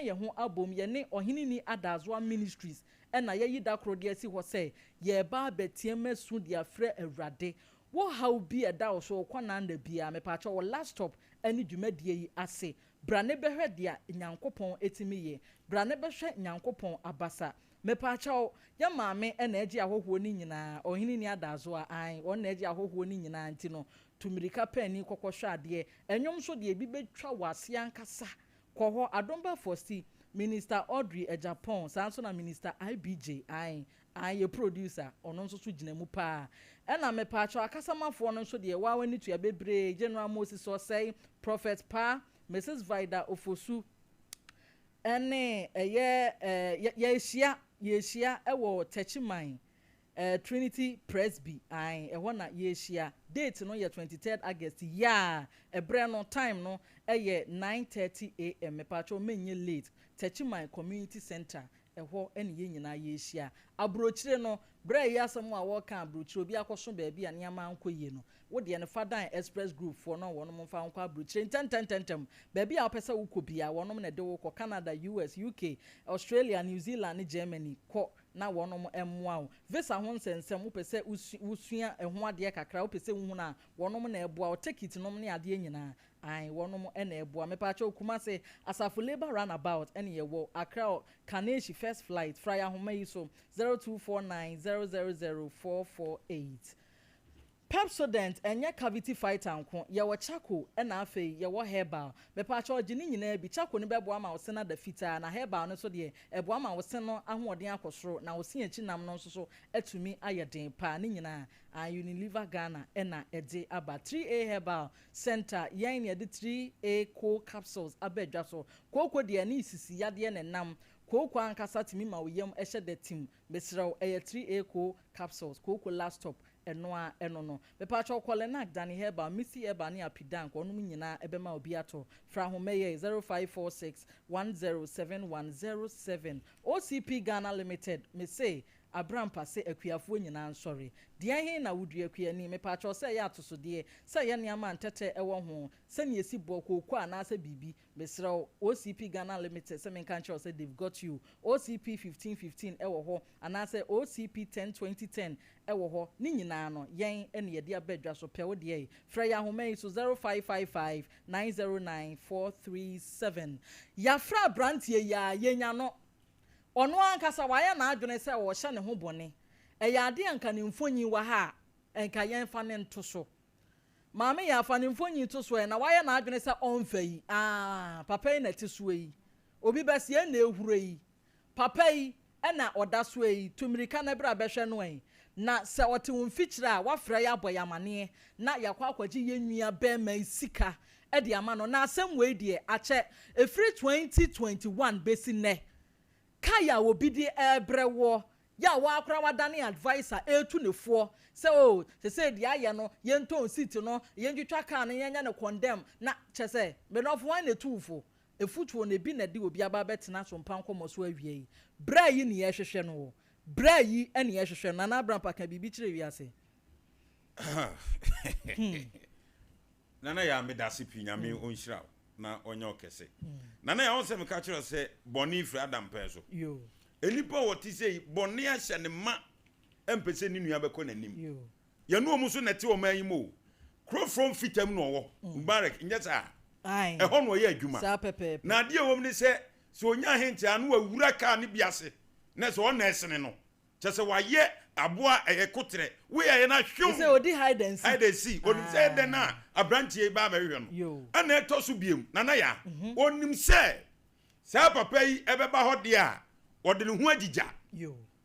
ye ho abom ye ne ohinini Adazwa Ministries ena yayi da kro de asi ho say ye ba betie masu de afre awrade wo how bi eda wo so kwana na bia me pa acho wo last stop ene dwumadie yi ase brane behwe de nyankopon etimi ye brane behwe nyankopon abasa me pa acho ya maame ena agi ahoho ni nyina ohinini Adazwa an ona agi ahoho ni nyina nti no tumirika pani kokosho ade enyom so de bi betwa wase ankasa koho Adomba Fosti Minister Audrey Japan sanso na Minister IBJ ai ye producer ono nso so gina mu pa ena me pa acho akasamafo no nso de wa wani tua bebre General Moses so say Prophet Pa Mrs Vida Ofosu ene ye ewo Techiman Trinity Presby ai ehona yeshia date no ye 23rd August ya ebre no time no eye 9:30 am mepacho menye late Techiman Community Center eho ene ye nyina yeshia abrochire no bre ya asem a wo kan abrochire obi akoso ba bia ne ama ankoye no wo de ne Fadan Express Group for no wono mfa anko abrochire tentem ba bia opese wo kobia wono ne de wo ko Canada US UK Australia New Zealand Germany ko na wonom emmoa wo visa ho nsensem wo pese usua eho ade kakra wo pese hu na wonom na eboa wo ticket nom ne ade nyina ai wonom na eboa me pa cha okuma se Asafo Labor Runabout ene ye wo Accra Kaneshi first flight frya homa yi so 0249000448 Pepsodent enye cavity fighter nko ye wo chako na afei ye wo herbal me pa cha ogini nyina bi chako ne bebo ama wo se na da fita na herbal no so de ebo ama wo se no ahoden akosoro na wo se echi nam no so atumi ayeden pa ne nyina Unilever Ghana na ede aba 3A Herbal Center yen ne de 3A co capsules abedwa so koko de ne isisi yade ne nam koko ankasa timi ma wo yam ehye de tim besrew 3A co capsules koko last stop eno no me pa cho kolenak Danny Herbal Missy Herbal ne apidan ko onum nyina ebema obi ato fra homeye 0546107107 OCP Ghana Limited me say Abrampa se akuafo nyina nsori de ahen na wudu akuani me pa cho se ya atoso de se ye niama ntete ewo ho se ne esi bokoko anase bibi besrew OCP Ghana Limited se men kan cho se they've got you OCP 1515 ewo ho anase OCP 102010 ewo ho ni nyina no yen ene ye de abadwa so pewo de fra ya homai so 0555909437 ya fra brantie ya yenya no ono ankasa waya na adwene se wo hye ne ho bone eya ade anka ne mfonyi wa ha enka yen fa ne ntoso maame ya fa ne mfonyi toso na waya na adwene se onfa yi papa yi na tiso yi obi besie na ehuro yi papa yi na odaso yi tumirika na bra behwe no yi na se wote wonfikira a wafra ya boyamane na yakwa akwaji yenwia be ma sika e de ama no na asem we de ache efri 2021 besi ne kaya obi di ebrewo ya wa akra wadane advisor etu nefo se se di aye no yenton seat no yendwetwa ka no yenya ne condemn na chese me no fo wan netufo efutuo ne bi na di obi aba betena Sompa Nkomo so awie bra yi ne ye hwehwe no bra yi ene ye hwehwe na Abrampa ka bibi kire wiase nana ya medase pinyame onhyira na onye okese nana ya onse me ka kire se boni fri Adam penso yo enipa woti sei boni ahye ne ma empese ni nua beko nanim yo ye no omuso nete o man yimo kro from fitam no wo Mubarak nyesa ai e ho no ye adwuma sa pepe na de wom ni se so onya henti anu awura ka ne biase na so on esene no chese waye aboa ekotre we ye na hwom say odi hide and see odi say den na abrantie ba ba hwe no ana etoso biem na ya onim say sa papa yi ebeba hode a ode ne hu agigya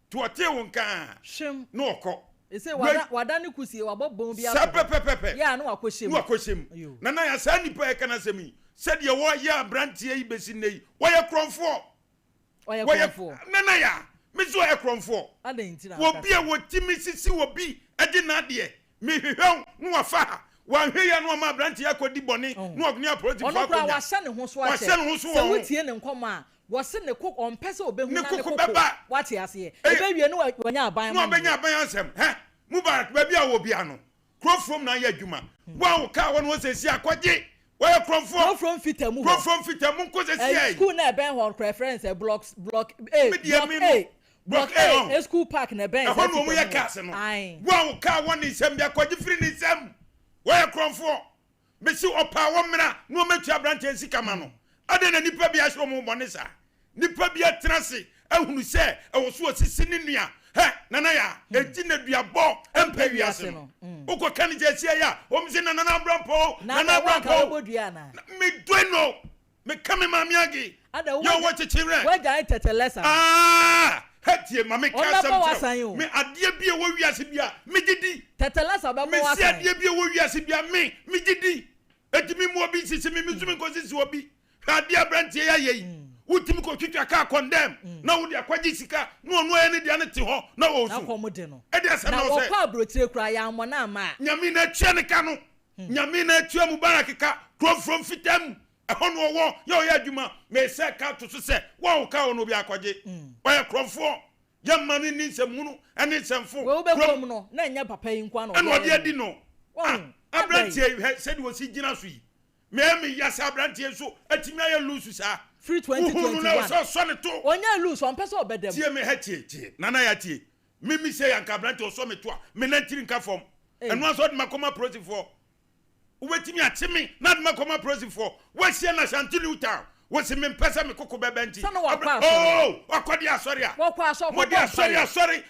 to ote won kan hwem no okọ say wada ne kusie wabobon bia sa pepepepe ya na wakoshem na ya sa nipa e kana semi said ye wo ya abrantie yi besi nei wo ye kromfo na ya mezo ye kromfo adentina wo bia wo timi sisi wo bi ade na de me hwehwon no wafa wa hwe ya no ma abrantie akodi bone no ogni approach fa ko wa hye ne ho so a se wotie ne nkom a wo se ne kok on pese obehu na ne kok wate ase ebewie no wanya aban no benya aban ansem he Mubarak ba bia wo bia no krofrom na ya adwuma wa wo ka wo no sesi akwaje wa from fitamu nko sesi school na ben hon preference block A school park na ben ho no mo ya kase no wa wo ka wo ni sem bia kwaje firi ni sem wa ya krofo be si opa wo mra no metu abrante sika ma no ade na nipa bia hye mo bonesa nipa bia trase ehunu se ewo so osisi ni nua he nana ya eti na duabo empa wiase no uko kan je sia ya omse nana abrampo me doino me kame mami agi yo what chire we ja tetelesa hatie mami kasam me ade bia wo wiase bia me gidi tetelesa ba mo wasan me ade bia wo wiase bia me gidi eti mi mo bi sisi mi zumi ko sisi obi ade abrantie ya yei utimi ko twitwa ka condemn na wo de akwaji sika no no ene de ane te ho na wo su na komo de no e de asem na wo se na wo kwa brotire kura ya mo na ma nyami na twa ne ka no nyami na twa mu barakika crop from fitam e ho no wo yo ya adwuma me se ka to so se wo ka wo no bi akwaje wo ya crofo ya mani ni semunu ene semfo wo be kom no na nya papa yi nkwa no ene odi adi no abrantie se de wo si gina so yi me ya sa abrantie so atimi aye lusu sa free 2021 so ne to onya lose on person obedem tie me hatie nana ya tie mimi say yanka brante o so me to me na tiri nka fom eno so de makoma project for ubetimi atimi na de makoma project for we sie na shantili uta we se me pesa me kokko bebenti akodi asori a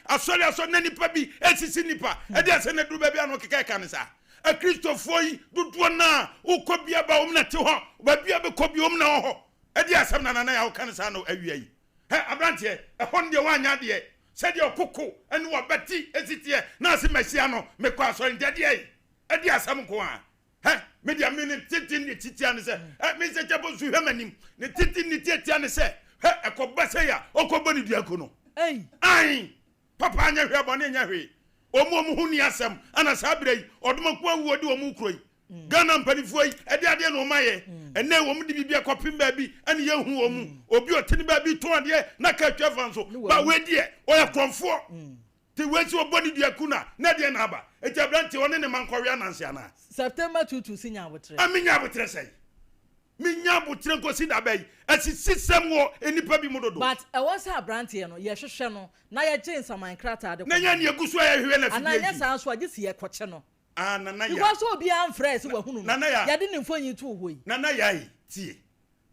asori na nipa bi esisi nipa e de ase na duru ba bi ano keka ka ne sa a Christopher yi dudu na ukobia ba omna te ho ba bia be kobi omna ho edi asem na nana ya wo kan sa no awia yi he abrante e hon de wanya de se de okoko ene wo beti esitie na ase masia no me kwa so nde de edi asem ko a he me dia me ne titin ne titia ne se me se chabo su hemanim ne titin ne titia ne se he ekoba se ya okobo ne duako no ai papa anya hwe abone nya hwe omo hu ni asem ana sabrei odoma kwa wuodi omo kroi Ghana mpanifo yi ade no maye ene wo mu de bibia kopim ba bi ane ye hu omu obi otini ba bi to ade na ka twa so ba wedi e oya kromfo ti wesi oboni duaku na de na aba eti abrante one ne mankɔwe ananse ana September 22 sinya abotre aminya abotre sei minya abotre nkosi da bai asisi sem wo enipa bi mu dodo but e was abrante no ye hwehwe no na ye gye nsaman krata ade na nya ne aguso ya hwe na fidi ana nya san so agisi ye kɔkye no nana ya because obi am fresh we hunu no ya de ne mfonyi to ho yi nana ya yi tie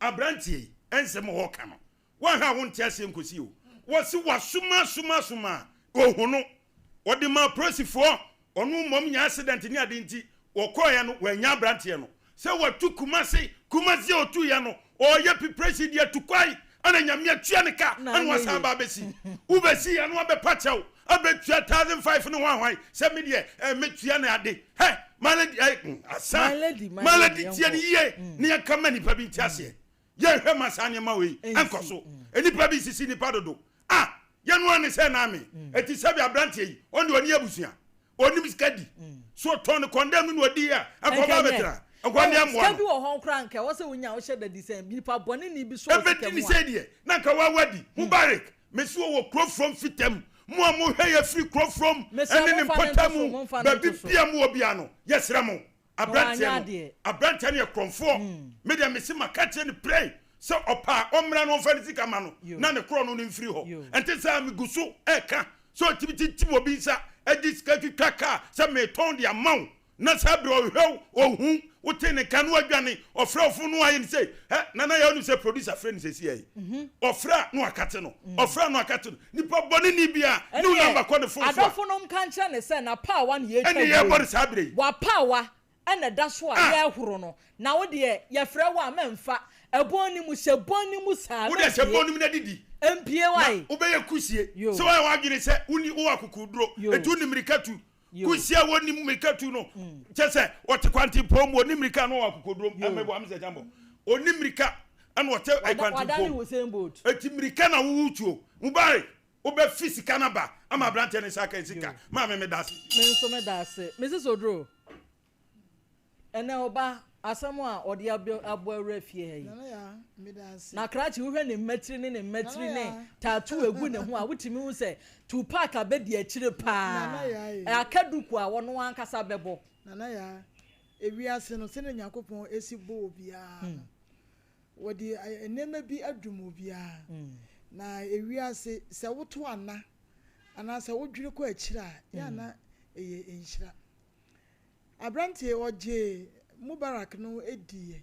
abrante ensem ho ka no wa ha wo ntiase nkosi o wo si wasuma ohunu odi ma prosifo onu mom nya accident ni ade nti wo koya no wanya abrante no se watu kumasi otu ya no o ye president dia tukwai ana nyame atua ne ka ana wasa ba besi ubesi ya no abepa chew abetua 1500 no hwan se me de metua na ade he maladi asa maladi tie ne ye ne ya kama nipa bi ntiase ye hwe masane ma we enkoso enipa bi sisi nipa dodo ye no ane se na me eti sabi abrante yi oni oni abusua oni miskadi so ton condemn no odi ya akoba betra akwani amwa sabi wo hon kran ka wo se wonya wo hye da disem nipa bone ni bi so o se ni se die na ka wa wadi mubarak mesu wo crop from fitam mo hwe ya free crop from ene ni potamu ba bibia mo obia no yesra mo abrante ne kromfo media mesi makate ne pray so opa omra no fa sika ma no na ne kro no ni mfiri ho ente sa me guso eka so tibiti obi sa edi sika kaka sa me ton dia maw na sabre ohwe ohun wote ne kanu adwane ofra ofu no ayi say nana ya onu say producer friend say see ofra no akate no ofra no akate no nipa boni ni bia no number ko ne phone adofo no mkanche ne say na power na ye twa ene ye body sabre wa power ene da so a ye horo no na wo de ye frɛ wa memfa eboni mu se boni mu sa wo de se boni mu na didi empie wai ubeye kusie so why wadwene se uni wo akukuduro etu ni mirikatu kusie woni mirikatu no chese wote kwanti pom woni mirika no akukuduro amebo amse jambo oni mirika an wote I kwanti pom eti mirika na wuutuo mubare obe fisika na ba ama brante ne saka nsika ma me dase me nso me dase Mrs. Odro ene oba asamo a odi abo awrafie hayi na krachi wo hwe ne metri ne tattoo egu ne ho a wutimi hu se Tupac abedi akire pa akaduku a wono ankasa bebo nana ya ewiase no se ne Yakopon esibo obia wodi enema bi adum obia na ewiase se woto ana se wodwire ko akire a ya na eye enhira abrante oje Mubarak no edie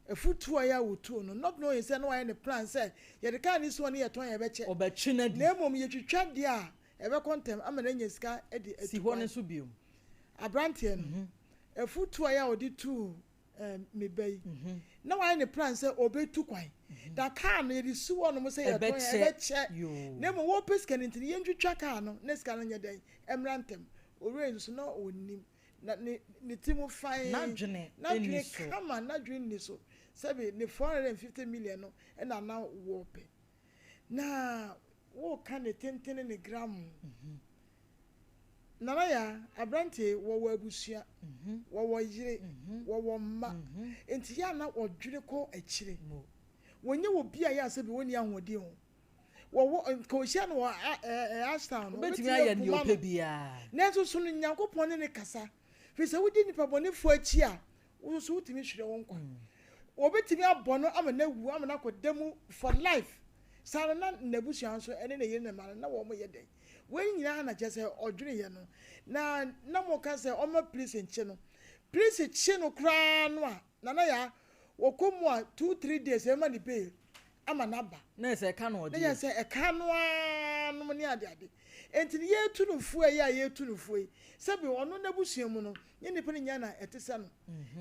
efutu ya wotu no not knowing say no why ne plan say ye de kan ni so ne ye ton ye beche obachi na di na emom ye twitwa de a ebe kontem ama na nya sika edi si ho ne so biom abrante no efutu ya odi tu me bai na why ne plan say obetu kwan da kan no ye di su wono mo say ye ton ye beche na emom wo peska ni ntini ye ntwitwa kan no ne sika no nya den emrantem ore nso na onim na ni timu fine na dwene kama na dwene ni so sabe ni 450 million no e na wo pe na wo kan ne tenten ne gram na ya abrante wo abusua wo yire wo mma enti ya na odwere ko akire wonye wo bia ya sabe woni ahode ho wo ko hia no ashtown betimi aya ni ope bia na so no Yakopon ne kasa fisa wudi nipa bone fo achi a wo so wutimi hwere won kwa obetimi abono ama na wu ama na kodemu for life sara na nabusuan so ene ne yire ne mara na wo mo yeden wen nyina na je se odwene ye no na mo ka se o ma please nche no please chi no kra no a na ya wokomu a 2-3 days e ma ni bail ama na ba na se ka no odi na se e ka no a no ni ade entini ye tu no fu ya ye tu no fu sabi ono nabusuamu no nye nipa nya na etese no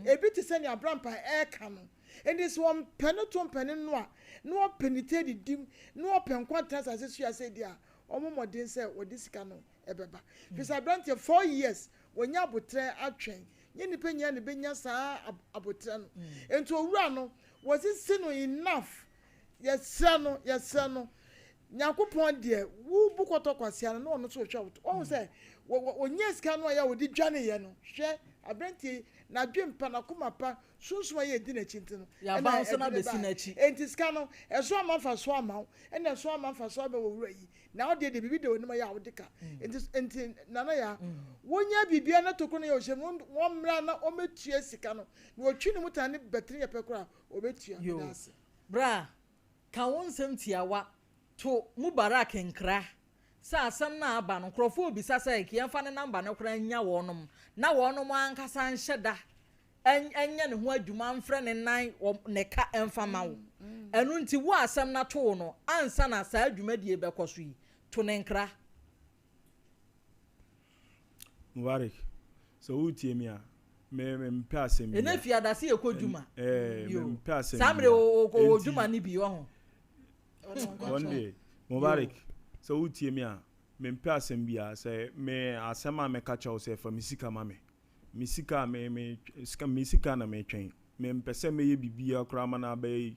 ebi tese ni abrampa e ka no endi so won peneto pene no a no penite di dim no pen kwanta sase su ya se dia omomodin se wodi sika no ebeba fisa abrantie 4 years wonya abotre atwen nye nipa nya ne benya saa abotre no enti owura no was it no enough yes no Yakopon de wu bukoto kwasia no no so twa wo say onye sika no ya wodi dwane ye no hwe abrante na dwempa na komapa sunsun ye di na chinti no ya ba so na be si na chi enti sika no eso amanfa so amaw ena so amanfa so be wo wura yi na wo de bibi de onima ya wo deka enti nana ya wonya bibia na tokro na ya ohye wo mra na o metua sika no na otwi ne mutane betri ye pekora obetua nase bra ka won sem tiawa to Mubarak nkra sa asam na aba no krofo obisa sa ke yemfa ne number ne kora nya wonom na wonom ankasa nhyeda enya ne ho adwuma mfre ne nan ne ka emfa ma wo enu nti wo asam na to no ansa na sa adwuma die bekoso yi to ne nkra Mubarak so utie mi a me mpe asem bi ena fiadase ekodwuma me mpe asem samre o dwuma ni bi wo ho one day Mubarak so utie mi a me mpe asem bi a say me asema me catch us for misika mame misika misika na me twen me mpese me ye bibia kra ma na be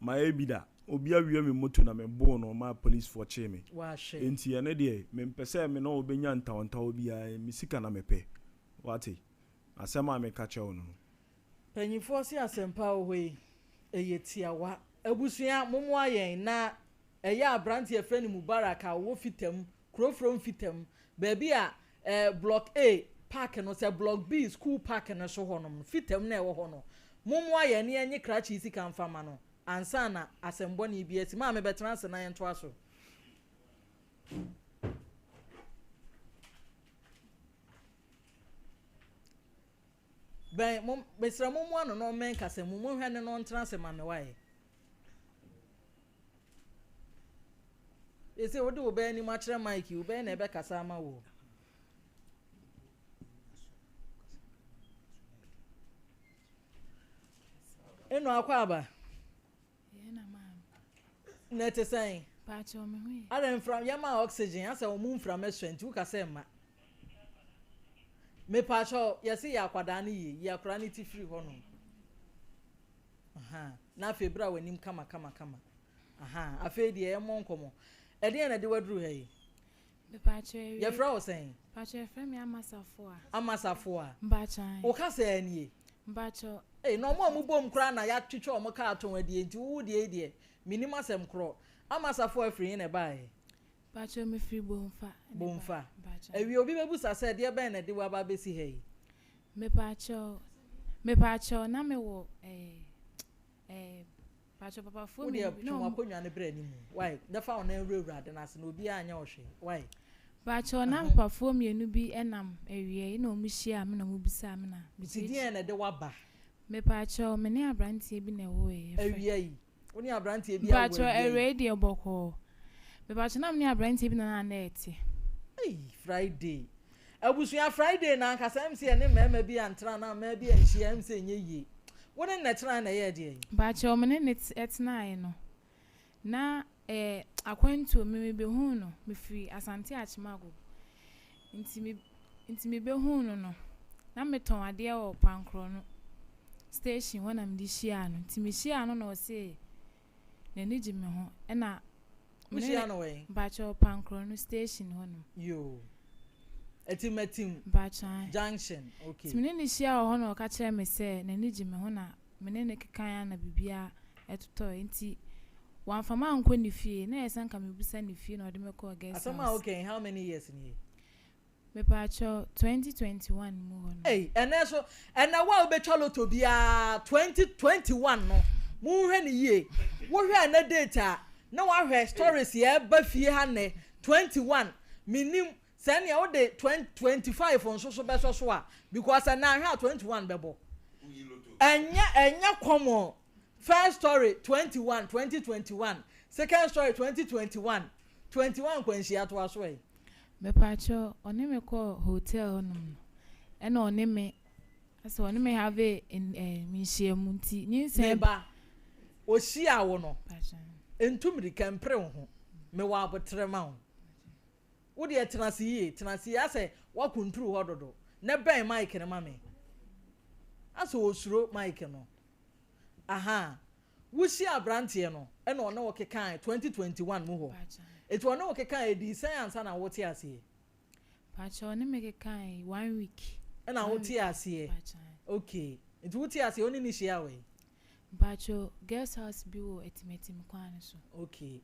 ma ebida obi awie me moto na me bo no ma police for che me wa she enti ene de me mpese me no obenya ntawonta obi a misika na me pe wati asema me catch us no panyifo si asempa ohwe eyetiawa abusua momo ayen na eya abrante efreni Mubarak a wo fitam krofrom fitam baabi a block A park no se block B school park no so honom fitam na ewo ho no momo ayen ne enye krachi sika mfama no ansa na asembo na ibiesi ma me betran se na yento aso Ben mom mesra mom ano no men kasa mom hwe ne no ntrase ma me wae ese wode oba ni ma kire mike oba na ebe kasa ma wo eno akwa aba ye na ma na te sai pa cho me hu ara mfram yama oxygen asa wo mu mfram eswenti uka se ma me pa cho yesi ya kwada na ye ya kra ni ti free ho no aha na febra wanim kama aha afi de e mo nkomo e de na de wadru he me pa cho ye fra wo sen pa cho fra me amasafo a mba chan o ka se ani mba cho no mo bom kra na ya twetwe o mo ka aton ade enti wo de minima sem kro amasafo afri ne bae pa cho me free bomfa ewi obi bebusa se de ben na de wa ba besi he me pa cho na me wo pa cho papa fo me no mo akonwa ne bra ni mu why the fa on ewura de na se no obi anya ohwe why pa cho na papa fo me nu bi enam ewie na omu hia me na mu bisa me na bitidi na de wa ba me pa cho me ne abrantie bi na wo ewie yi oni abrantie bi pa cho ready oboko me pa cho na me abrantie bi na na eti Friday abusuya Friday na nkasa MC ne mema bi antra na ma bi anhia MC nye yi wona na tra na ye de ba cho me ne etna no na akwantu me be hu no me free asante achimago nti me be hu no na me ton ade o pankro no station wona me di hia no nti me hia no na o se na ni jime ho e na hia no we ba cho pankro no station ho no yo etimatim ba chan junction okay ti me ne hia ho no ka kire me se na ni jime ho na me ne kekan na bibia etoto nti wan fama anko ni fie na yesan ka me busa ni fie na ode me call guest asama okay how many years in here me pa cho 2021 mu ho no ene so ena wa obetwalo to bia 2021 no mu hwe ni ye wo hwe na data na wa hwe stories ye ba fie ha ne 21 minim sane ya wo de 2025 on so be so a because na hwe 21 bebo enya common first story 2021 second story 2021 kwanshi ato aso e me pa cho oni me call hotel no e na oni me aso oni me have mi share munti nyinse ba o shia wo no entumri kampre ho me wa abotre ma ho wo de tenasi ase wa control hododo na ben mic ne ma me aso osuro mic no aha wusi abrantie no e na ono wokekan 2021 mu ho etu ono wokekan e di science na wote ase pacho oni me kekan 1 week e na wote ase okay etu wote ase oni ni share we pacho guest house bi wo etimetim kwan so okay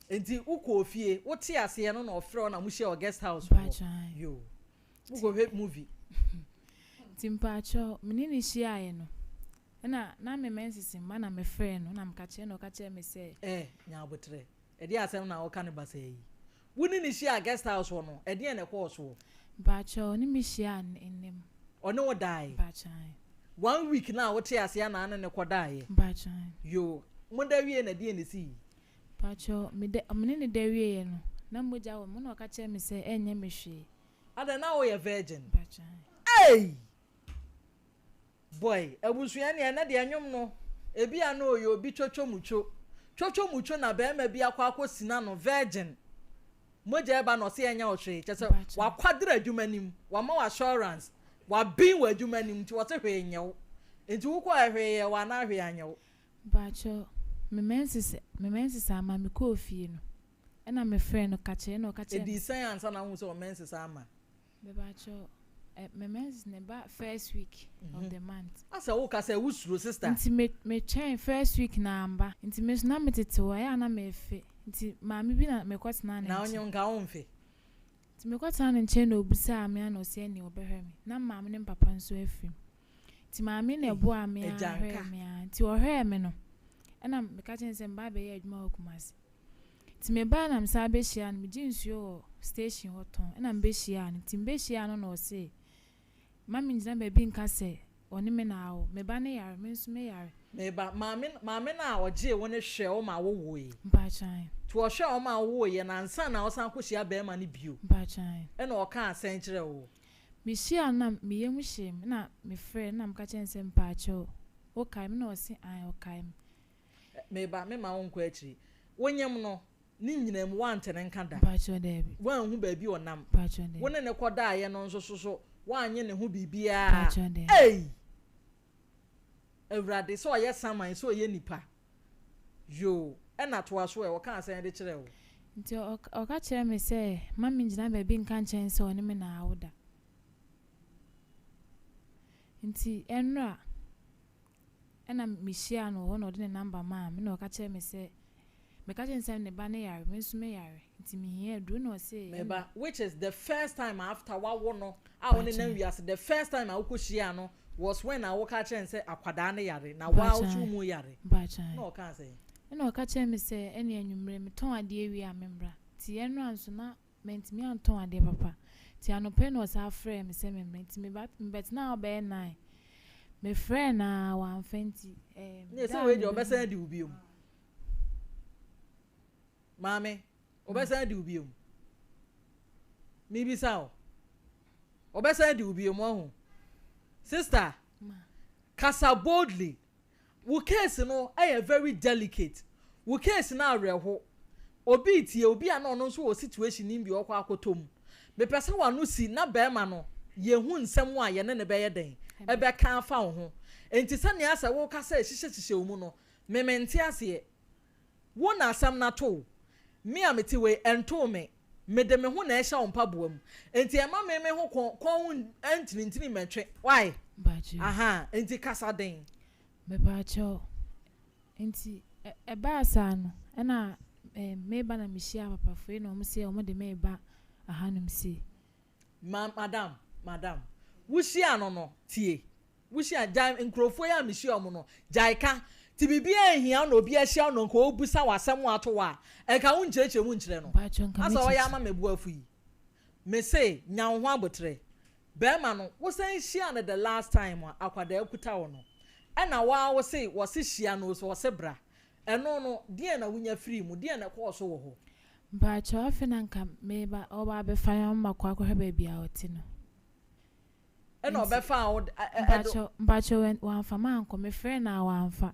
enti uko ofie wote ase no na ofre na mu share guest house pacho yo uko hit movie timpacho menini share no na me mensisi ma na me friend no na mkache no kache me say nya abotre e dia asem na wo ka ne basa yi woni ni share guest house wo no e dia ne course wo bacho ni mi share nnem ono wo dai bacho 1 week na wo te ase na ne kodai bacho yo mo da wie na dia ne si bacho me ne da wie no na moja wo mo no kache me say enye me hwe ada na wo ye virgin bacho boy abusua ne na de anyom no ebi ana oyo obi chocho na be ma bi akwa sina no virgin moja eba no se enya ohwe chese wa kwadra adwumanim wa ma assurance wa bin wa adwumanim ti wo se hwe enyew enti wo kwa hwe ye wa na hwe anyew bacho me mensis ama me ko ofie no e na me friend no kache e di science na hu so mensis ama be bacho me men's neba first week of the month asa wo ka say wusuro sister nti me chain first week na amba nti me na metete wa ya na me fe nti maami bi na me kwatena na onyo nka onfe nti me kwatena ne chain na obusa ame na ose ni obehwe me na maami ne papa nso afim nti maami na ebo ame ahwe me nti ohwe me no na me ka chen se mba be ye adwuma okumase nti me ba na msa be hia na me jinsuo station hoton na mbe hia nti mbe hia no na ose mami njina bebi nka se oni me na awo me ba ne yare me nso me yare me ba maame na oje woni hwe o ma wo woe mpa chan to hwe o ma wo ye na nsa na osan kohia be ma ne bio mpa chan e na o ka asen kire wo me hia na me yem hye na me frɛ na mka chen se mpa cho o kai me na o se an o kai me ba me ma wo nkɔ akiri wonyem no ni nyinam wante ne nka da mpa cho David wan hu ba bi onam mpa cho David wone ne kɔda ye no nso so wanye ne ho bibia mpa cho David ei Everade so ye saman so ye nipa yo e na to aso e wo kan asen de kire wo nti o ka kire me se mami ngina ba bi nka chen se oni me na awoda nti enra ena mishia no ho no de number ma me na o ka kire me se me ka chen se ne ba ne yare me nso me yare nti me hia do no se me ba which is the first time after wa wo no a woni na wiase the first time a wo koshia no was when I woka chen say akwada ne yare na wa utu mu yare ba chan no ka say na o ka chen me se ene anwumre me ton ade awi a membra ti enra nso na mentimi anton ade papa ti anope no sa frɛ me se me mentimi bet na obe 9 me frɛ na 120 ne se we di obesa di ubiom mame obesa di ubiom mi bi sa obesa di ubiom ho sister kasa boldly wo case no very delicate wo case na areho obi tie obi a no nso wo situation ni bi okwa akotom me pese wa no si na be ma no ye hu nsem a ye ne be ye den e be kan fa wo ho enti se ne asa wo kasa hihye wo mu no me mente ase wo na asam na to me a meti we ento me de me ho na ehya ompa boam enti e ma me ho kon entini mentwe why baji aha enti kasa den me bacho enti e ba asa no na me ba na mishia papa fo no mo se o mo de me ba aha no msi madam wushia no tie wushia jai nkrofo ya mishia omo no jaika ti bibia ehia na obi ahia no nko obusa wasem ato wa e ka wo ncheche mu nchire no asa o ya ma mebu afu yi me say nya ho abotre be ma no wo san hia na the last time akwada akuta wo no e na wo say wo se hia no so wo se bra eno no die na wunya free mu die na ko so wo ho ba cho afina nka me ba o ba be fa yam makwa akwa ba bia oti no e na obefa ba cho wan fa man ko me frɛ na wan fa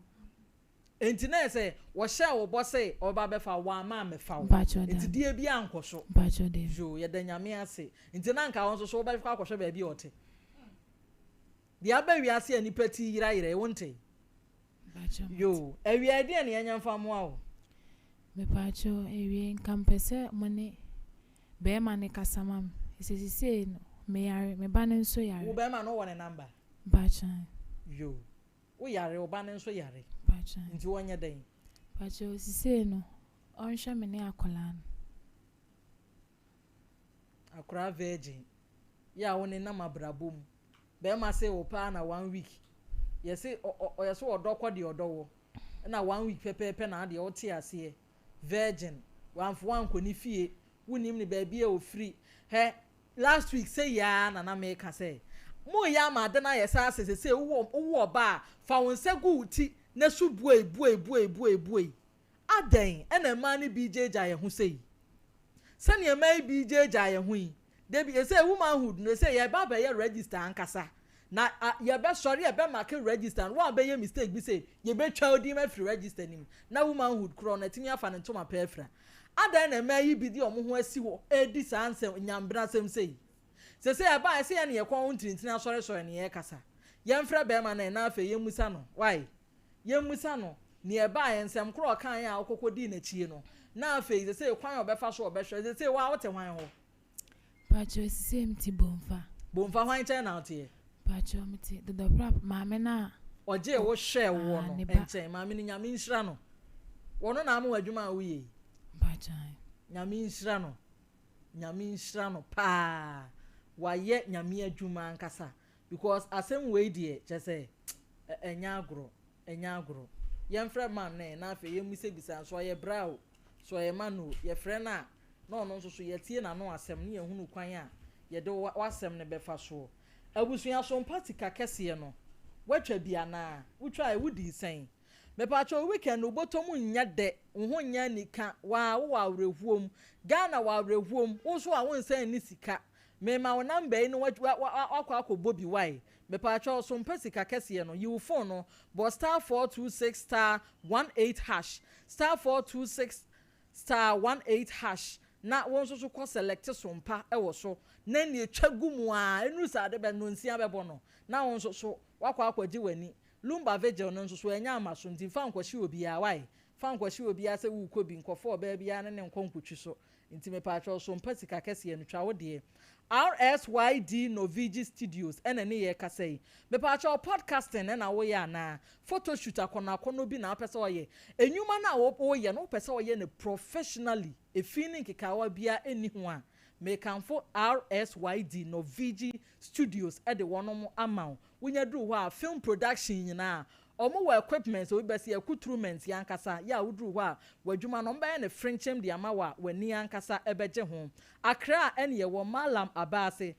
enti na say wo hye wo bo say oba be fa wa ma me fa wo enti die bia ankoso ba cho de jo ye da nyame ase enti na nka won so wo ba fa akwohwe ba bia oti dia ba wi ase ani pati yira e wonte ba cho yo ewi ade na yanya mfa mo awo me pa cho ewi nkampese mone be ma ne kasamam isisi no me yare me ba ne nso yare wo be ma no wone number ba cho yo wo yare wo ba ne nso yare ba cho nti wonya den ba cho isisi no onhwe me ne akola no akra virgin ya woni na mabrabom be ma say wo pa na 1 week yesi oyeso odokọ de odowo na 1 week pepepe na de ote ase virgin wanfo wanko ni fie wunim ni ba bia o free he last week say ya na make say mo ya ma de na yesa ase say wo ba fa won se gu uti na su buei aden ena ma ni BJ ja ye ho sei sane e ma BJ ja ye ho yi de bi say womanhood no say ye ba ba ye register ankasa na ye be sorry ye be mark register one be ye mistake bi say ye be twa odi ma free register nim na womanhood kro na timi afa ne ntoma pefra adan na ma yi bi di omo ho asi ho edi sansem nyambra sem sei se say e ba say ye ne ye kwon ntintina sorry ne ye kasa ye mfra be ma na afa ye musa no why ye musa no ne e ba ye nsem kro kan ya okokodi na chie no na afa se say kwan obefa so obehwe se say wa wote hwan ho Pacho same ti bonfa hwan chen na ote Pacho mti the prop maame na oje wo hwe wo no enchen maame ni nyame nhira no wono na am wadwuma wuye Pacho nyame nhira no pa waye nyame adwuma nkasa because asem we die je say enya agro yemfre man na afa yemuse bisa so ye brao so ye manu ye frɛ na no nso so ye tie na no asem ne yehunu kwan a ye de wasem ne befa so abusua so mpatika kese no watwa bia na wotwa e wudi sen me pa cho weekend obotom nya de ho nya nika wa awrehuom Ghana wa awrehuom wo so a won sen ni sika me ma wo number yi no akwa bi why me pa cho so mpesika kese no you phone no but star 426 star 18 hash star 426 star 18 hash na won so ko select sompa e wo so na ni etwagu mu a enu sa de be no nsia be bo no na won so wakwa akwaji wani lumba vegel no so enya amaso nti fa nkwashi obi a why fa nkwashi obi a se wu ko bi nkofo oba bia ne nkonkotwi so nti me pa cho so mpasika kese no twa wo de RSYD Novigi Studios ene ne ye kasai me pa cho podcasting na wo ya na photoshoot akona bi na pese wo ye enyuma na wo ye no pese wo ye ne professionally e feeling kikawa bia eni ho a me kanfo RSYD Novigi Studios e de wonom amount wonya duru ho a film production nyina omo wa equipment so be se equipment yankasa ya wuduru ho a wadwuma no mba ne frinchem de ama wa wani yankasa ebeje ho Accra ene ye wo Malam Abase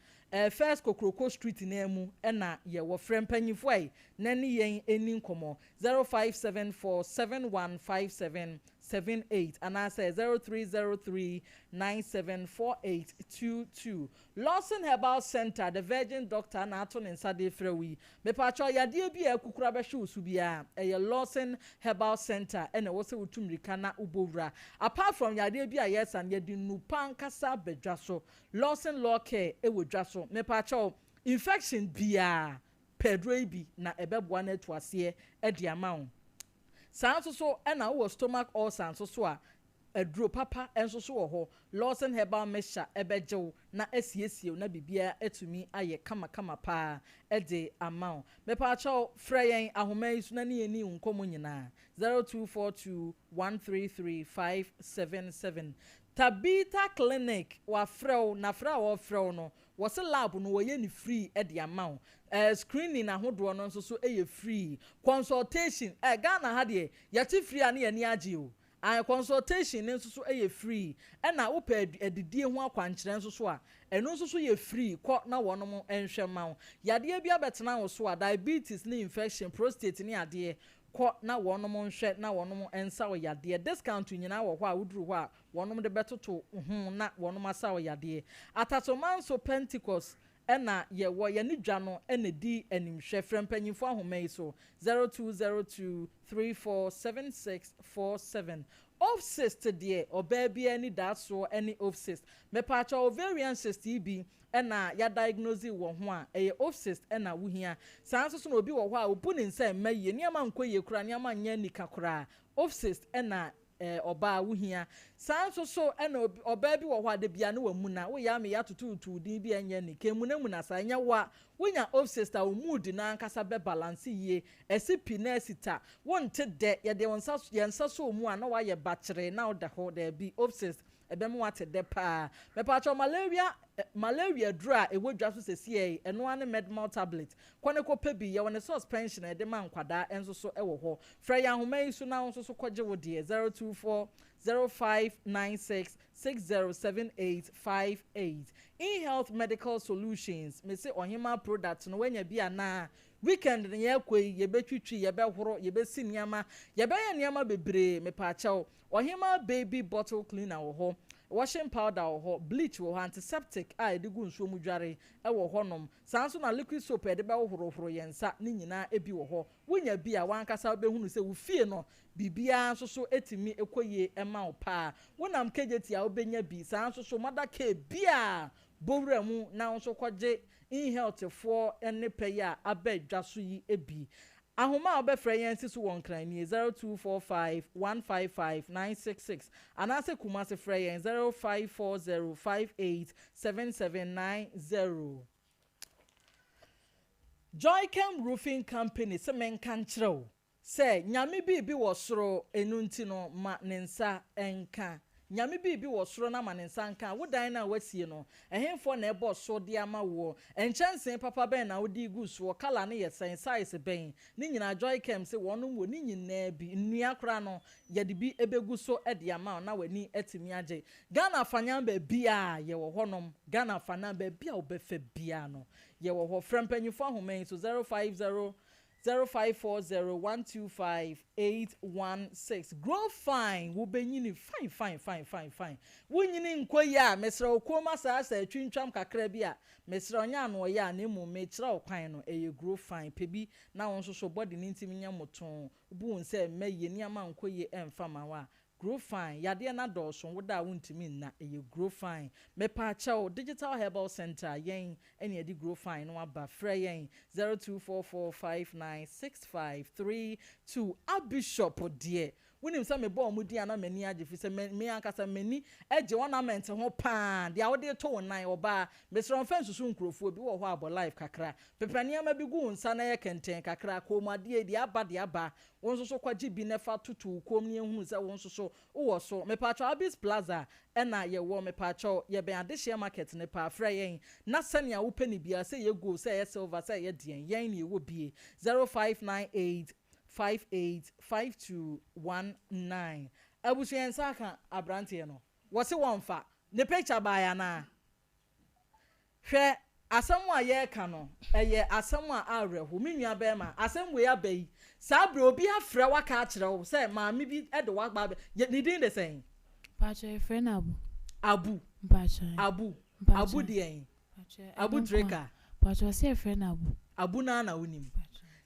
first Kokroko Street na mu na ye wo frempanyifo ai na ne yen eni nkomo 0574715778 and I say 0303974822 Lawson Herbal Center the Virgin Doctor na ato ne nsade frewi me pa cho yade bi akukura be hwe osu bia ye Lawson Herbal Center ene wo se wotumrika na ubowura apart from yade bi yes and ye di nupa nkasa bedwa so Lawson Law Care e wo dwa so me pa cho infection bia pedro bi na ebeboa na to ase e di amount sanso so na wo stomach ulcer so a aduro papa enso so wo ho Lawson Herbal Mixture ebejew na asiesie na bibia etumi aye kama pa e de amount me pa cho freyen ahoman su na ne ni nkomo nyina 0242133577 Tabita Clinic wa frew na fra wo frew no wo se lab no wo ye ni free e de amount screening ahodo no nso so e free consultation Ghana ha de ya ti free ani ani age o and consultation nso so e free e na wo pa edidie ho akwankyere nso so a eno nso so ye free ko na wonom enhwe ma yade bia betena wo so a diabetes ni infection prostate ni ade ko na wonom nhwe na wonom ensa wo yade discount nyina wo ho a wuduru ho a wonom de betoto na wonom asa wo yade atatomanso Pentecost ena ye wo ye ni dwa no ena di animhwe frempanyifo ahomai so 0202347647 Offcyst de Obaa Bia ni that so any offcyst me pacha ovarian cyst bi ena ya diagnose wo ho a eye offcyst ena wo hia sanso so no obi wo ho a obu ni nsa maye niam ankoye kura niam anya nika kura offcyst ena Obaa wo hia sanso so ena Obaa bi wo ho ade bia na wamu na wo ya me ya tututu din bi anya ni kemu na sa anya wa wonya offcyst a mood na ankasa be balance yie esipi na esita wonte de ye de wonsa so mu a na wa ye bachire na oda ho da bi offcyst ebem wate de pa me pa cho malaria dra e wodwa so sesie eno ane medmal tablet kwane ko pe bi ye won suspension e de man kwada enso so e wo ho fra ya homai so na enso so kwaje wo de 024059660785 In-Health Medical Solutions me say ohima product no wanya bia na weekend ne ye kwei ye betwitwi ye be horo ye be si niama ye be ye niama bebre me pa chawo ohima baby bottle cleaner wo ho washing powder wo ho bleach wo ho antiseptic a de gu nsuo mu dware e wo ho nom sanso na liquid soap e de be horo yensa ni nyina ebi wo ho wonya bi a wankasa be hunu se wo fie no bibia nso so etimi ekoye ema wo pa wonam kejeti a obenya bi sanso so mother ke bia bowra mu na nso kwaje In-Health for ene peya abedwa so yi ebi ahoma obefra yensi so won kran ni 0245155966 anase kumase fra yen 0540587790 Joycam Roofing Company se menkan kyerɛw se nyame bi wo soro enunti no ma nensa enka nyame bi wo soro na ma nensa enka wodan na wasie no ehemfo na ebo so de ama wo enchansen papa ben na wodi gu so kala ne ye sen size ben ni nyina Joycam se wono wo ni nyina bi nnua kra no ye de bi ebegu so e de ama na wani etimi age Ghana fanyam ba bia ye wo honom Ghana fanyam ba bia obefa bia no ye wo ho frempanyifo ahoman so 050 0540-125-816. Grow fine. Wo benyini fine. Wunyini nkoya mesra okoma sa twintwam kakra bi a mesra onya no ya na emu mechra okwan no eye grow fine pebi na won so body ni ntimi nya moton bu nse meye ni ama nkoye emfa ma wa grow fine yade na dɔɔso woda wontimi nna eye grow fine mepa chaw digital herbal center yen ene edi grow fine no aba frɛ yen 0244596532 abishop die wonim sɛ me bɔ omudi ana mani age fi sɛ me ankasa mani age ornament ho paa dia wode to wonan oba mesron fan susu nkrofo bi wo hɔ abo life kakra pepania ma bi gu nsa na ye kenten kakra komade di aba won so kwaji bi nefa tutu kom ne ehunu sɛ won so wo so me pa cha Abis Plaza ɛna ye wo me pa cha ye ben adehye market ne pa fra yen na sɛnea wo pani bia sɛ ye go sɛ ye silver sɛ ye dien yen ne ye wo bie 0598585219 abusuyen saka abrante no wo se wonfa ne picture ba ya na hwɛ asɛm a ye ka no ɛyɛ asɛm a awerɛho me nua bɛma asɛm we abai saa bre obi afrɛ waka akyerɛ wo sɛ maame bi ɛde wagba ne din de sɛn pacho friend abu pacho abu de en abu dreka pacho say friend abu na wonim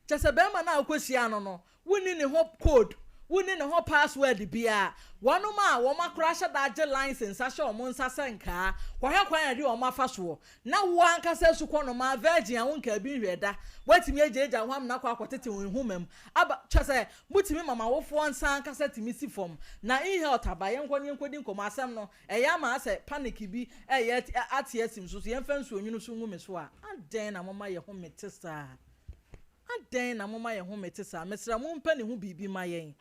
kyese bɛma na akosia no woni ne ho code woni ne ho password bia wono ma wo makora hye da age license ahye o mo nsa senka kwahwe kwan ade o mafa so na wo ankasa su kono ma virgin a wonka bi hweda watimi ajeja hwam na kwa akotete humam aba kyese mutimi mama wofo nsa ankasa timi si fom na ihe otabaye nkodi nkomo asem no eya ma ase panic bi eye atiesim so yemfa nsu onwunu so ngume so a aden na mama ye ho metesa aden na mama ye ho metesa mesra mo mpa ne ho bibi ma yen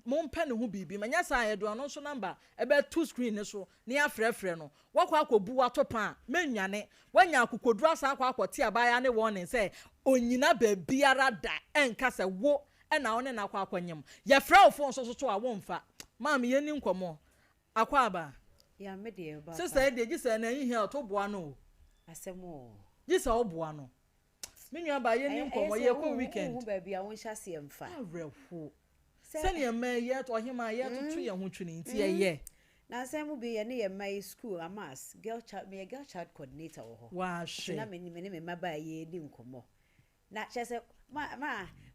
mo mpa ne ho bibi ma nya sa ye do no so number ebe two screen ne so ne afrefre no wakwa akobu watopa menwane wanya akokodu asa akote abaya ne warning say onyina ba biara da enka se wo na one na akwanyem ye frɛ wo phone so a wo mfa maam ye ni nkomo akwa aba ya me de ba sister de gisa na yin here to boa no asemo gisa wo boa no menwa ba ye ni nkomo ye ko weekend wo ba bia won hyase mfa awerɛho sɛne ye ma ye to hima ye to ye ho twini nti ye na asemu bi ye ne ye my school amas girl child coordinator wo ho wa hwe na me maba ye di nkomo na chese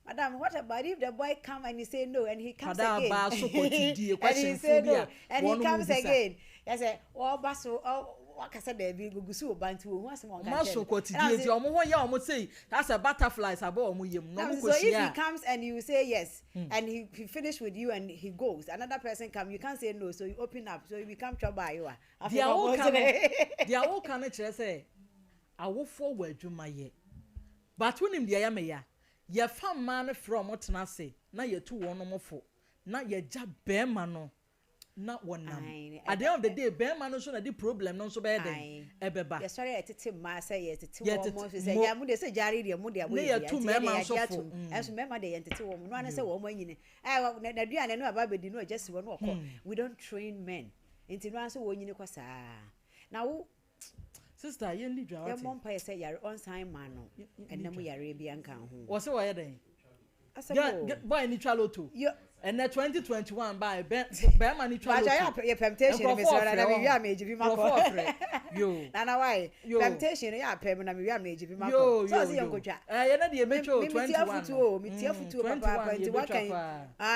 madam, what about if the boy come and he say no and he comes again and he say no and he comes again I say oh baso waka say there be gugusu obanti wo hu asem on ka so quotidian di omo ho ya omo say that's a butterflies abo omo yem no mo so if he comes and you say yes and he finish with you and he goes another person come you can't say no so you open up so you become trouble you are they all can kire say awofo wa adwuma ye but wonim dia ya me ya ye fam man from otena say na ye tu wono mofo na ye ja be ma no na wonam at the end of the day be ma no so na the problem no so be den ebeba ye sorry etete ma say ye tete wo mo say ya mu de say jari de mu de wo ye tu me ma so fo enso me ma de ye tete wo mo no an say wo mo anyine na duane no aba bedi no just wo no okọ we don't train men enti no an say wo nyine kwa saa na wo sister ye ndi dwa wate ye mom pa say yare on sign man no enam yare bi anka ho wo say wo ye den asabo boy ni twaloto and 2021 by be man ni twaloto ba ya temptation me so na me wi ameji bi mako yo na why temptation ya pem na me wi ameji bi mako so say nkotwa ye na de metro 21 mi tia futu papa nti wakan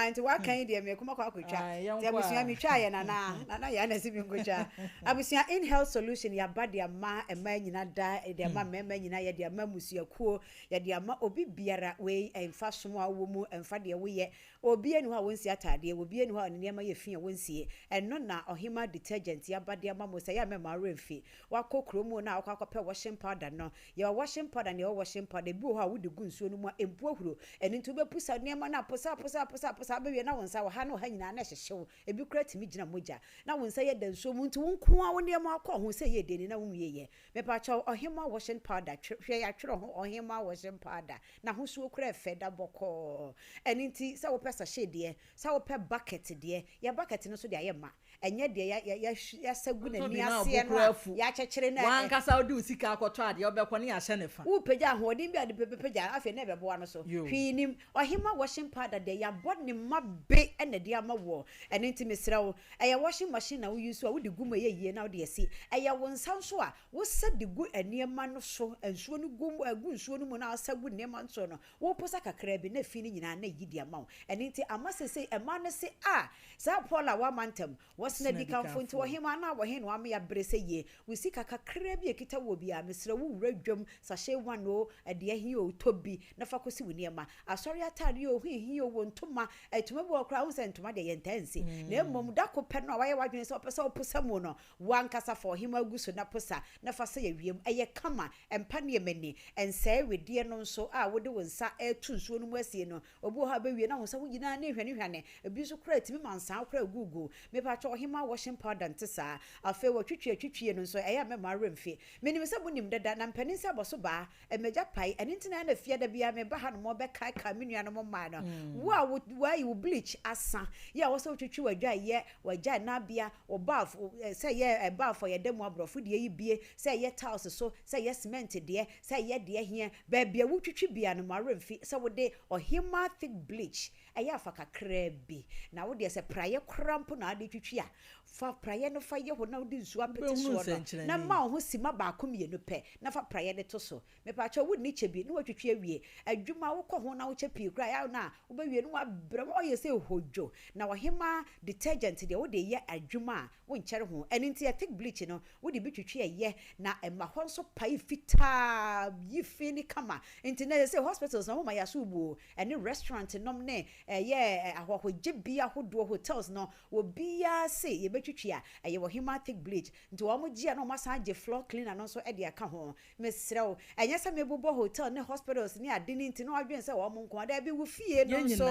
nti wakan de me kuma kwa akotwa te abusia mi twa ye na ya na si mi nkotwa abusia in health solution ya bade ama ema nyina da de ama mema nyina ye de ama musuakuo ye de ama obi biara we emfa somo awo mu emfa de wo ye obi enu ha wonsi atade obi enu ha ne ma ye fi wonsi eno na ohima detergent ya bade ama mo say ya mema remfi wakokro mu na akwakope washing powder no ye washing powder ne washing powder bi ho ha wudi gu nsuo no mu empu ahuro eni ntu be pusa ne ma na pusa be we na wonsa wo ha no ha nyina na hyehyew ebi kura timi gina moja na wonsa ye da nsuo mu ntu wonko a wo ne ma akọ ho say ye deni na wonwie ye me pa cha ohima washing powder hwe ya twere ho ohima washing powder na ho suo kura feda boko eni nti sa wo pesa shade ye sa wo pe bucket de ya bucket no so de ayema enye de ya sagu na ni ase no ya chechire na wan kasa odi usika akoto ade obekọ ne ya hye ne fa wo peja hodin bia de pepeja afi na bebo no so hwinim ohima washing powder de ya bod ne mabe ene de ama wo ene ntimi srewo eya washing machine na wo use wo de gum ye na wo de esi eya wo nsan so a wo sa de gu eniema no so ensuo no gum agu nsuo no mu na asagu niema nso no wo posa kakra bi na fi ni nyina na yidi ama wo ene nti amasese ema no se sa pola wa mantem wasna di kanfo nti ohima na wo he no am ya brese ye wo si kakra bi ekita wo bia mesre wo wura dwam sahye wano ade ahi o tobi na fa kosi wo niema asori atare o hi o wontoma etuma bo okra wo sentoma de yentense na mmom da ko pe no waye wadwen se opese oposa mu no wankasa for him aguso na posa na fa se yawiem eye kama empa ne mani ense wedie no nso wo de wonsa etu nsuo no mu asie no obo ha ba wie na wonsa wo gina na hwane ebi so kra timi mansa kra gugu me pa cho him washing powder ntesa afa wo twitwie no nso eye me maremfe menim se bonim dada na mpani se boso ba emeja pai eni ntina na fie da bia me ba ha no mo be kai ka menua no mo ma no wa you bleach asa ya wo so twitwi wadwa ye wagya na bia obaf se ye eba for ye demo abrofo de yi bie se ye tiles so se ye cement de se ye de hia ba bia wo twitwi bia no maremfi se wo de ohima thick bleach eya fa kakra bi na wo de se praye cramp na de twitwi a fa praye no fa ye ho na wo de nsu apete so no na ma ho sima ba akomienu pe na fa praye de to so me pa cho wo ni chebi no watwitwi awie adwuma wo kɔ ho na wo chepi kra ya na wo ba wie no wa brem o ye se hojo na ohima detergent de wo de ye adwuma wo nkyere ho eni nti thick bleach no wo de bitwitwi ye na ema ho nso pai fita yi fini kama nti na se hospitals na wo ma ya so bu eni restaurant nom ne ye ahohoje bia hodo hotels no wo bia se ye betwitwi a ye ohima thick bleach nti wo mo gia no ma sa je floor cleaner no so e de aka ho mesrew enye se mebobo hotel ne hospitals ne adini nti no adwen se wo mo nko da bi wo fie no so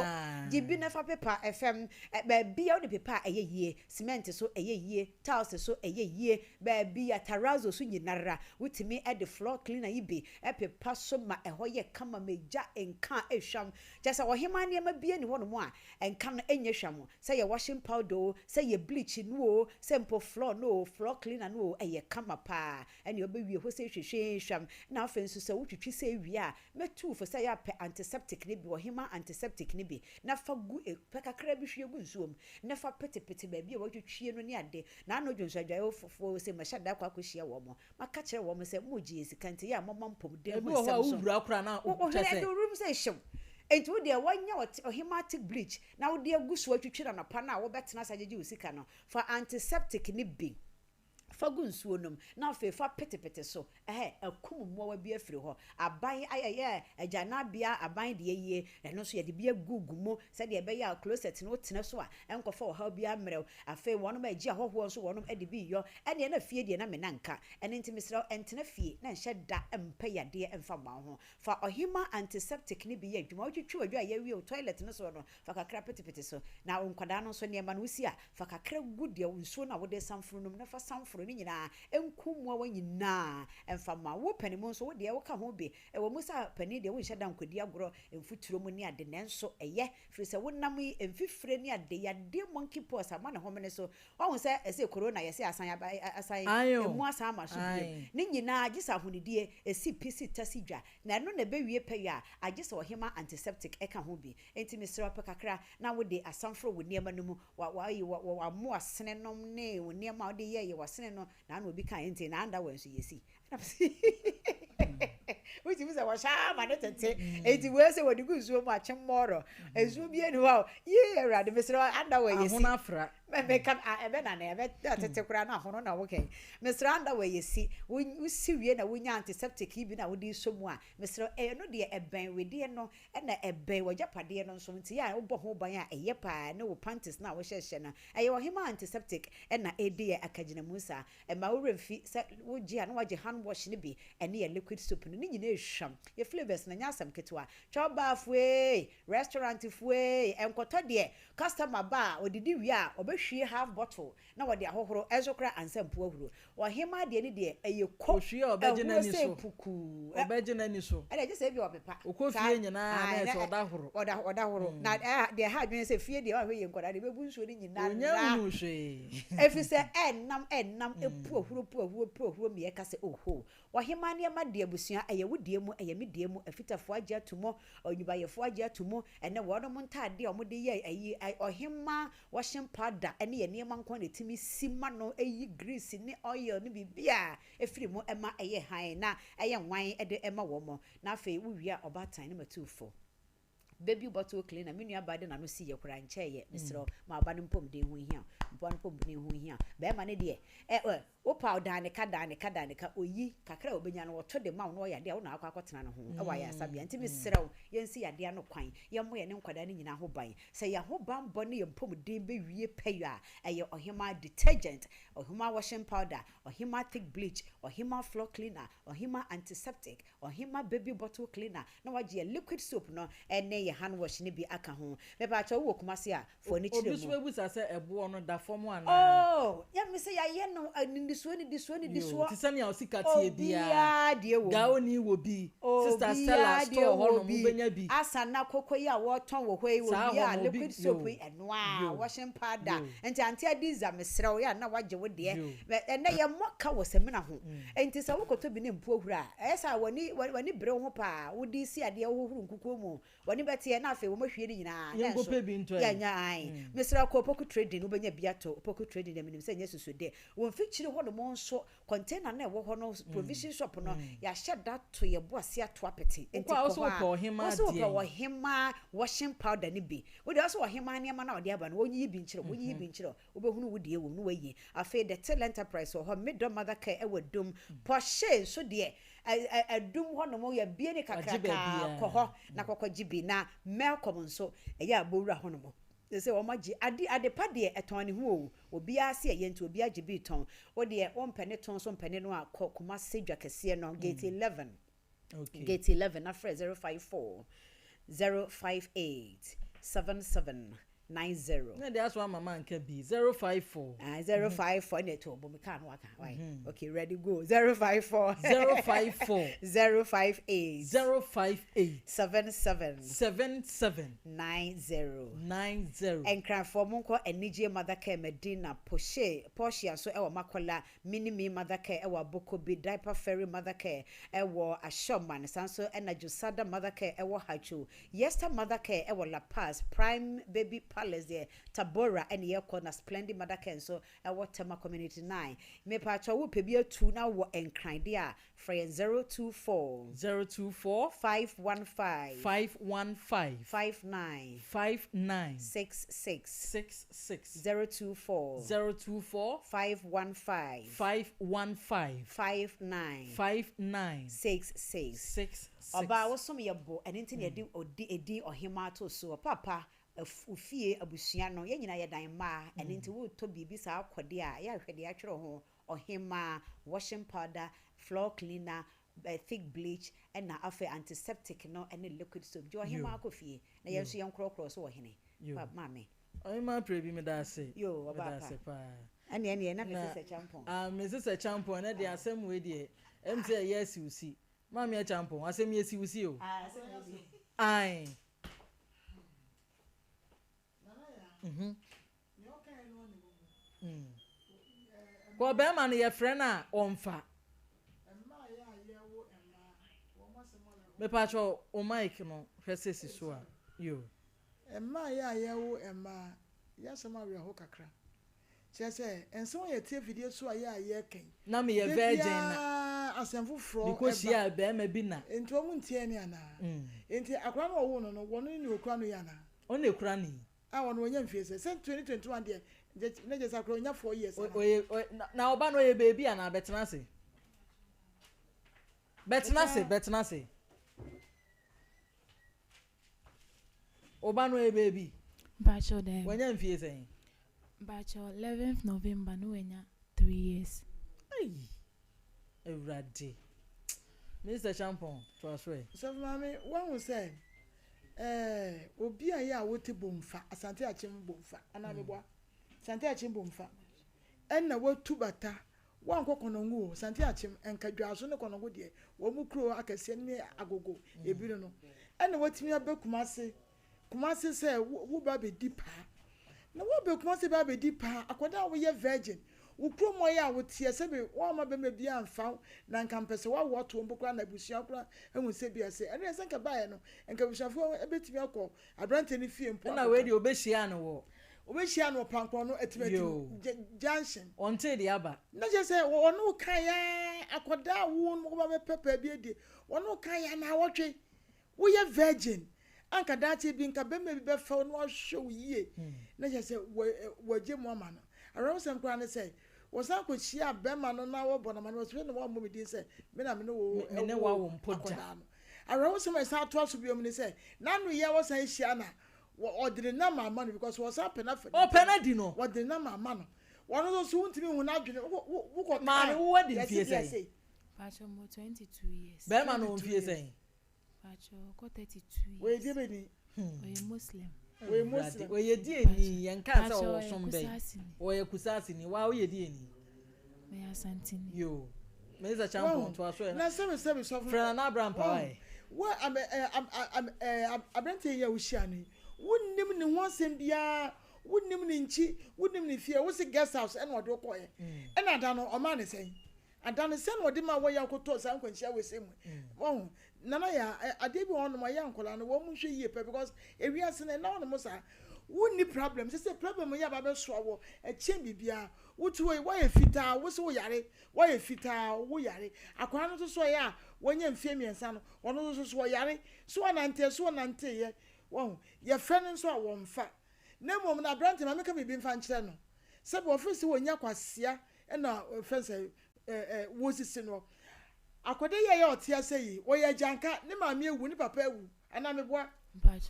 gibi na fa paper fm ba bia wo de paper eyeye cement so eyeye tiles so eyeye ba bia terrazzo so nyinara wutimi e de floor cleaner yibi e paper so ma ehoye kama meja enka ehwam jesa wo hema ne ma bia ni ho no mo a enka no enye hwam se ye washing powder se ye bleach no se mpo floor no floor cleaner no eye kama pa ene obewie ho se hwehwe hwam na afensu se wutwitwi se wie a metu fo se ya pe antiseptic ne bi wo hema antiseptic ne bi na fa gu pe kakra bi hwe gu nsuom na fa pete ba bi wotwitwie no ne ade na no dwonso adwae fofo se mashada kwa kohia wo mo maka kire wo mo se mo gie sikante ya mama mpom de ho se so wo wura kra na wo chese do room se hyew enti wo de wanya ohematic bleach na wo de agusu atwitwi na pa na wo betena sajeje usika no fa antiseptic ne bi fagu nsuo nom na afi fa pete so akum mo wa bi afiri ho aban ayeye agana bia aban de yeye eno so ye de bia gugumo se de be ya closet no tena so a enkofa o ha bia mrew afi wono ma agi ahoho so wono de bi yo ene na fie de na menanka ene ntimisrew entena fie na nhye da empa yade emfa ma ho fa ohima antiseptic ne bi ye adwuma otwitwi adwa ye wi o toilet no so no fa kakra pete so na nkwada no so ne ma no si a fa kakra gude nsuo na wo de samfuru nom na fa samfuru ni nyina enkumwa wanyina emfama wo panimo nso wo de wo ka ho bi wo musa pani de wo nhye da nkodi agoro emfuturo mu ni ade nenso eye firi se wo nam emfifire ni ade ya de monkey pox ama ne homene so wo se ese corona ye se asan emu asan ma so bi ni nyina agisa honidie esi pisi tasidwa na no na bewie peya agisa ohima antiseptic eka ho bi enti misira pe kakra na wo de asanfro wo niema no mu wa mo asene nom ne wo niema wo de ye wasene no na no bi kan enti na anda wansu yesi which means I was tete enti we say we dey go zuo mu achim moro ezu bi enu wa ye rade misira anda wa yesi ahuna fra me kan ebe na ebe tete kura na hono na woke misira anda wa yesi wo si wie na wonya antiseptic bi na wo di so mu a misira no de eben we de no na eben wo japade no so nti ya wo bo ho ban a eye pa na wo panties na wo hyehye na eye wo hema antiseptic na ede akagina musa ma wo remfi wo gia na waje hand wash ne bi ene ye liquid soap no ni nyina ehwam ye flavors na nya asam ketwa choba fue restaurant fue enkoto de customer ba odidi wi a obehwie half bottle na wo de ahohoro ezokra ansampu ahuro ohima de ni de eyeko ohwie obegina ni so puku obegina ni so ade je se bi opepa okofie nyina na so odahoro odahoro na de ha dwen se fie de ahwe ye nkoda de bebu nsuo ni nyina onya hu hwe efi se enam epu ahuro mi eka se oho ohima ne ma de abusua eye wodie mu eye medie mu afitafo agye atomo onyubayefo agye atomo ene wono mo ntade o mo de ye ayi ohima washing powder ene ye ne manko na timi sima no eyi grease ne oil ne bibia efiri mu ema eye han na eye nwan ede ema wo mo na afi wuwia obatan ne matufo baby bottle cleaner menu abade na no si ye kura nche ye misro ma aba no mpom de hu hia mpom pom de hu hia be ma ne de o powder ne ka oyi kakra obenya no woto de ma no ya de wo na akwa no ho e wa ya sabia nti misro ye nsi ya de no kwan ye mo ye ne nkwada ne nyina ho ban se ya ho ban bo ne ye mpom de be wie payo a eye ohima detergent ohima washing powder ohima thick bleach ohima floor cleaner ohima antiseptic ohima baby bottle cleaner na waje liquid soap no ene hand wash ni bi aka ho me ba cho wo kuma se a for ni chire mu obi so ebu sa se ebo no da form ana oh ya me se ya ye no ni so tisani a osika tie bia de wo ga oni wo bi sister Stella store ho no mu benya bi asa na kokoyi a wo ton wo hoi wo bia liquid soap eno a washing powder enti anti adiza mesre wo ya na waje wo de ene ye moka wo semina ho enti sa wo koto bi ne mpu ohura esa wani bre ho pa wo di si ade wo huru nkuko mu wani bete na afi wo mahwie ni nyina na so ya nyaan mesra ko poku trading wo benya biato poku trading dem nim se nya susude wo mfikyiri ho no mo nso container na wo ho no provision shop no ya sheda to ye boase ato apete enti ko ho hima washing powder ni bi wo de also hima ne ma na wo de aba no wonyi bi nkyiro wo behunu wo de ewo no wayi afi the Tel Enterprise ho middle mother care e wadum Porsche so de adum ho no mo ya bie ne kakaka ko ho na kokogibi na Melcom nso eya abowura ho no mo se o magye ade pa de eton ne ho obi ase yenti obi agibi ton wo de o mpene ton so mpene no akoma sedwa kese no gate 11 okay gate 11 na 054 058 7790 na dey aso mama nka bi 054 054 net obo me kan waka why okay ready go 054 054 058 7790 enkran form nko enije mother care medina Porsche aso ewo makola mini mother care ewo boko bi diaper ferry mother care ewo ashoman sanso enajusada mother care ewo hachu yester mother care ewo La Paz prime baby palace there Tabora and ye corner splendid mother care so ewo tema community 9 me pa cho wo pebi atu na wo enkran dia free 024 515 59 66 024 515 59 66 Obaa wo som ye bo enti ne de odi ohima to so papa ufie abusua no ye nyina ye dan ma enti wo to bibi sa akode a ye ahwede a twere ho ohima washing powder floor cleaner thick bleach and na afi antiseptic no and liquid soap jo ohima akofie na ye so ye nkrokro so wo hene mame ohima prebi me da se yo Obaa pa ane na me se champon me se champon na de asem we de mz yes usi mama ya champon asem yes usi o asem ai ko be ma no ye friend a onfa me pacho o mic no hwese si so a yo emma ya yewo emma ya sama we ho kakra chese enso ye tie video so ya ye ken na me ye virgin na asemfo fro because ya be ma bi na enti o mu ntie ni ana enti akwa no wo no wono ni okura no ya na on ekura ni wono wonya mfiese sen 2021 de na je sakro onya 4 years na oba no ye baby ana betena se oba no ye baby bacho dem wonya mfiese bacho 11th November no wenya 3 years ai everyday Mr. Champon trustwe so mama one will say obi a ya wote bomfa asante achim bomfa ana meboa Santi achim bomfa. En na watu bata. Wan ko konongu Santi achim enkadwa so ne konongu de. Wo mu kro akase ne agogo ebiro no. En na watimi abekumase. Kumase say wo ba be dipa. Na wo be kumase ba be dipa akoda wo ye virgin. Wo kro mo ya wo tie se be wo ma be me bia amfa na nkampese wo wo to mbokra na busua kra ehun se bia se ene se nka bae no nka busuafo ebetimi akọ abrante ne fie mpo na we de obehia no wo obehia no pankọ no etimeti junction until the aba na je se wo no kan ya akoda wo mo ba be pepa bia di wo no kan ya na wotwe wo ye virgin anka dachi bi nka be me be fa no hwe yie na je se wo je mo ma no around some kra ne say wosan ko chia bema no na wo bona ma no so no wo mo mi say me na me no wo me wa wo mpodja around some say to aso bi o mi say na no ye wo san hia na wo odire na ma no because wo san pena fa o pena di no wo odire na ma no wono so wuntimi hu na adwene wo ko ma wo wadi fie say Pacho mo 22 years bema no fie say Pacho ko 32 years we dey be ni we Muslim we Muslim we ye die ni yanka say wo som be wo ye kusasi ni wa wo ye die ni me asantini yo me is a champion to aso na se so friend na Abraham Pawai what am abrante ya wuhia ni wonnim ni ho asem bia wonnim ni nchi wonnim ni fie wo se guest house en wo de ko ye en ada no o ma ne sen ada ne sen wo de ma wo ya koto san kwanchia we sem wo nana ya ade bi won ma ya nkola no wo mu hwe yie pe because ewiase ne na won mo sa wonni problem say problem ya ba be so wo e chen bibia wutu wo ye fita wo se wo yare wo ye fita wo yare akwa no so ya wonye mfie miensa no wono so wo yare so nante ye wo ye friend so wo mfa na mom na brand ma meka bibi mfa nkyere no se bo ofisi wonya kwasia e na fense wo sisi no akwade ye otia sei wo ye janka ne ma me ewu ni papa ewu ana me boa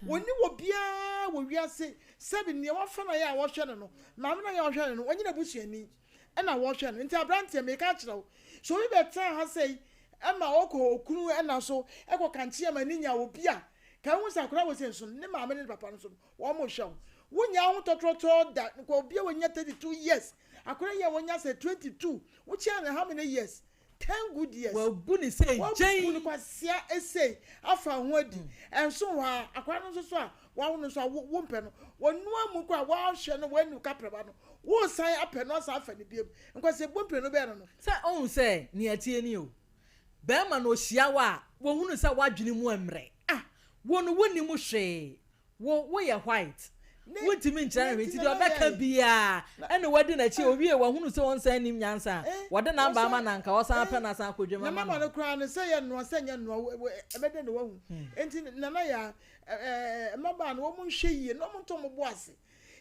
woni wo bia wo wiase sebi ne wo fa na ya wo hwe no ma me na ya wo hwe no onye na busuani e na wo hwe no nti abrante me ka kire wo so we better ha sei e ma okọ okunu e na so e ko kanche ma ninya wo bia ka hu sakura wo senso ne ma me ne papa no so wo mo hwe wonya hu totroto da ko bia wonya 32 years akora ye wonya say 22 wo chia na how many years 10 good years well buni say jay buni kwasia essay afa ho adi enso wa akwa no so a wa ho so wo mpe no wonu amu kwa wa hwe no wanu kapreba no wo san apɛ no san afa ne biem nkwase bompe no be no say on say ne atie ni o be ma no hia wa wo hunu say wadwene mu amre wonu woni mu hwe wo ye white wotimi nkyere me ti de obeka bia ene wadi na chi owie wa hunu se won san nim nyansa wode na ba ma nanka wo san apɛ na san kodwema ma no kra no se ye no se nya no ebede no wahu enti nana ya maba no wo mu hwe yie no mo to mo boase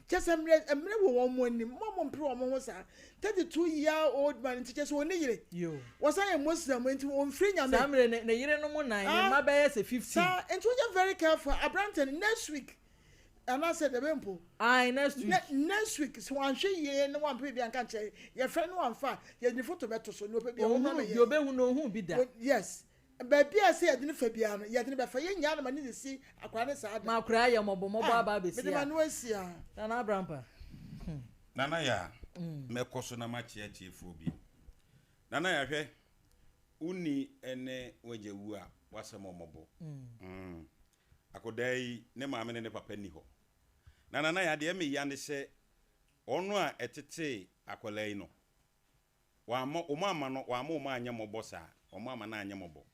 chese emre wo wo mo anim mo mpre wo mo ho sa 32-year-old man enti chese woni yire yo wo san ye Muslim enti wo mfri nya me samre ne yire no mo nan ne maba ye se 15 sa enti wo just very careful Abranton next week. And I said the bempo. Next week, so one she ye no one baby and can't say your friend one far. You have photo better so no baby. You be who know who be that. Yes. Baby, I say I didn't Fabiano, yet never for young man to see a cry. My cry, your mobile baby. Nana Brampa. Nana ya, me kosona machi ya phobia. Nana ya he, uni ene weje wua, wasa momobo. Akodai ne maame ne papa ni ho. Nana ya de me yane se ono a etete akolai no. Wa mo o mama no wa mo anya mobo sa. O mama na anya mobo.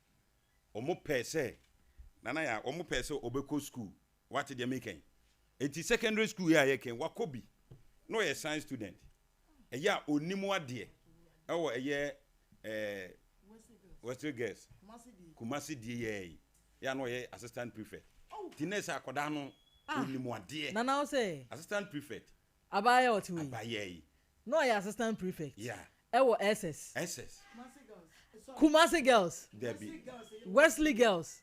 O mo pese. Nana ya o mo pese obeko school. What de make? Enti secondary school ya ye ken wakobi. No ye science student. E ya onimu ade. E wo ye Western girls. Kumasi die ye. Ya no ye assistant prefect. Tinesa akoda no onimu ade. Nana o say assistant prefect. Obaa Yaa otu. Obaa Yaa. No ya assistant prefect. Yeah. Ewo SS. Kumasi girls. Debbie. Wesley girls.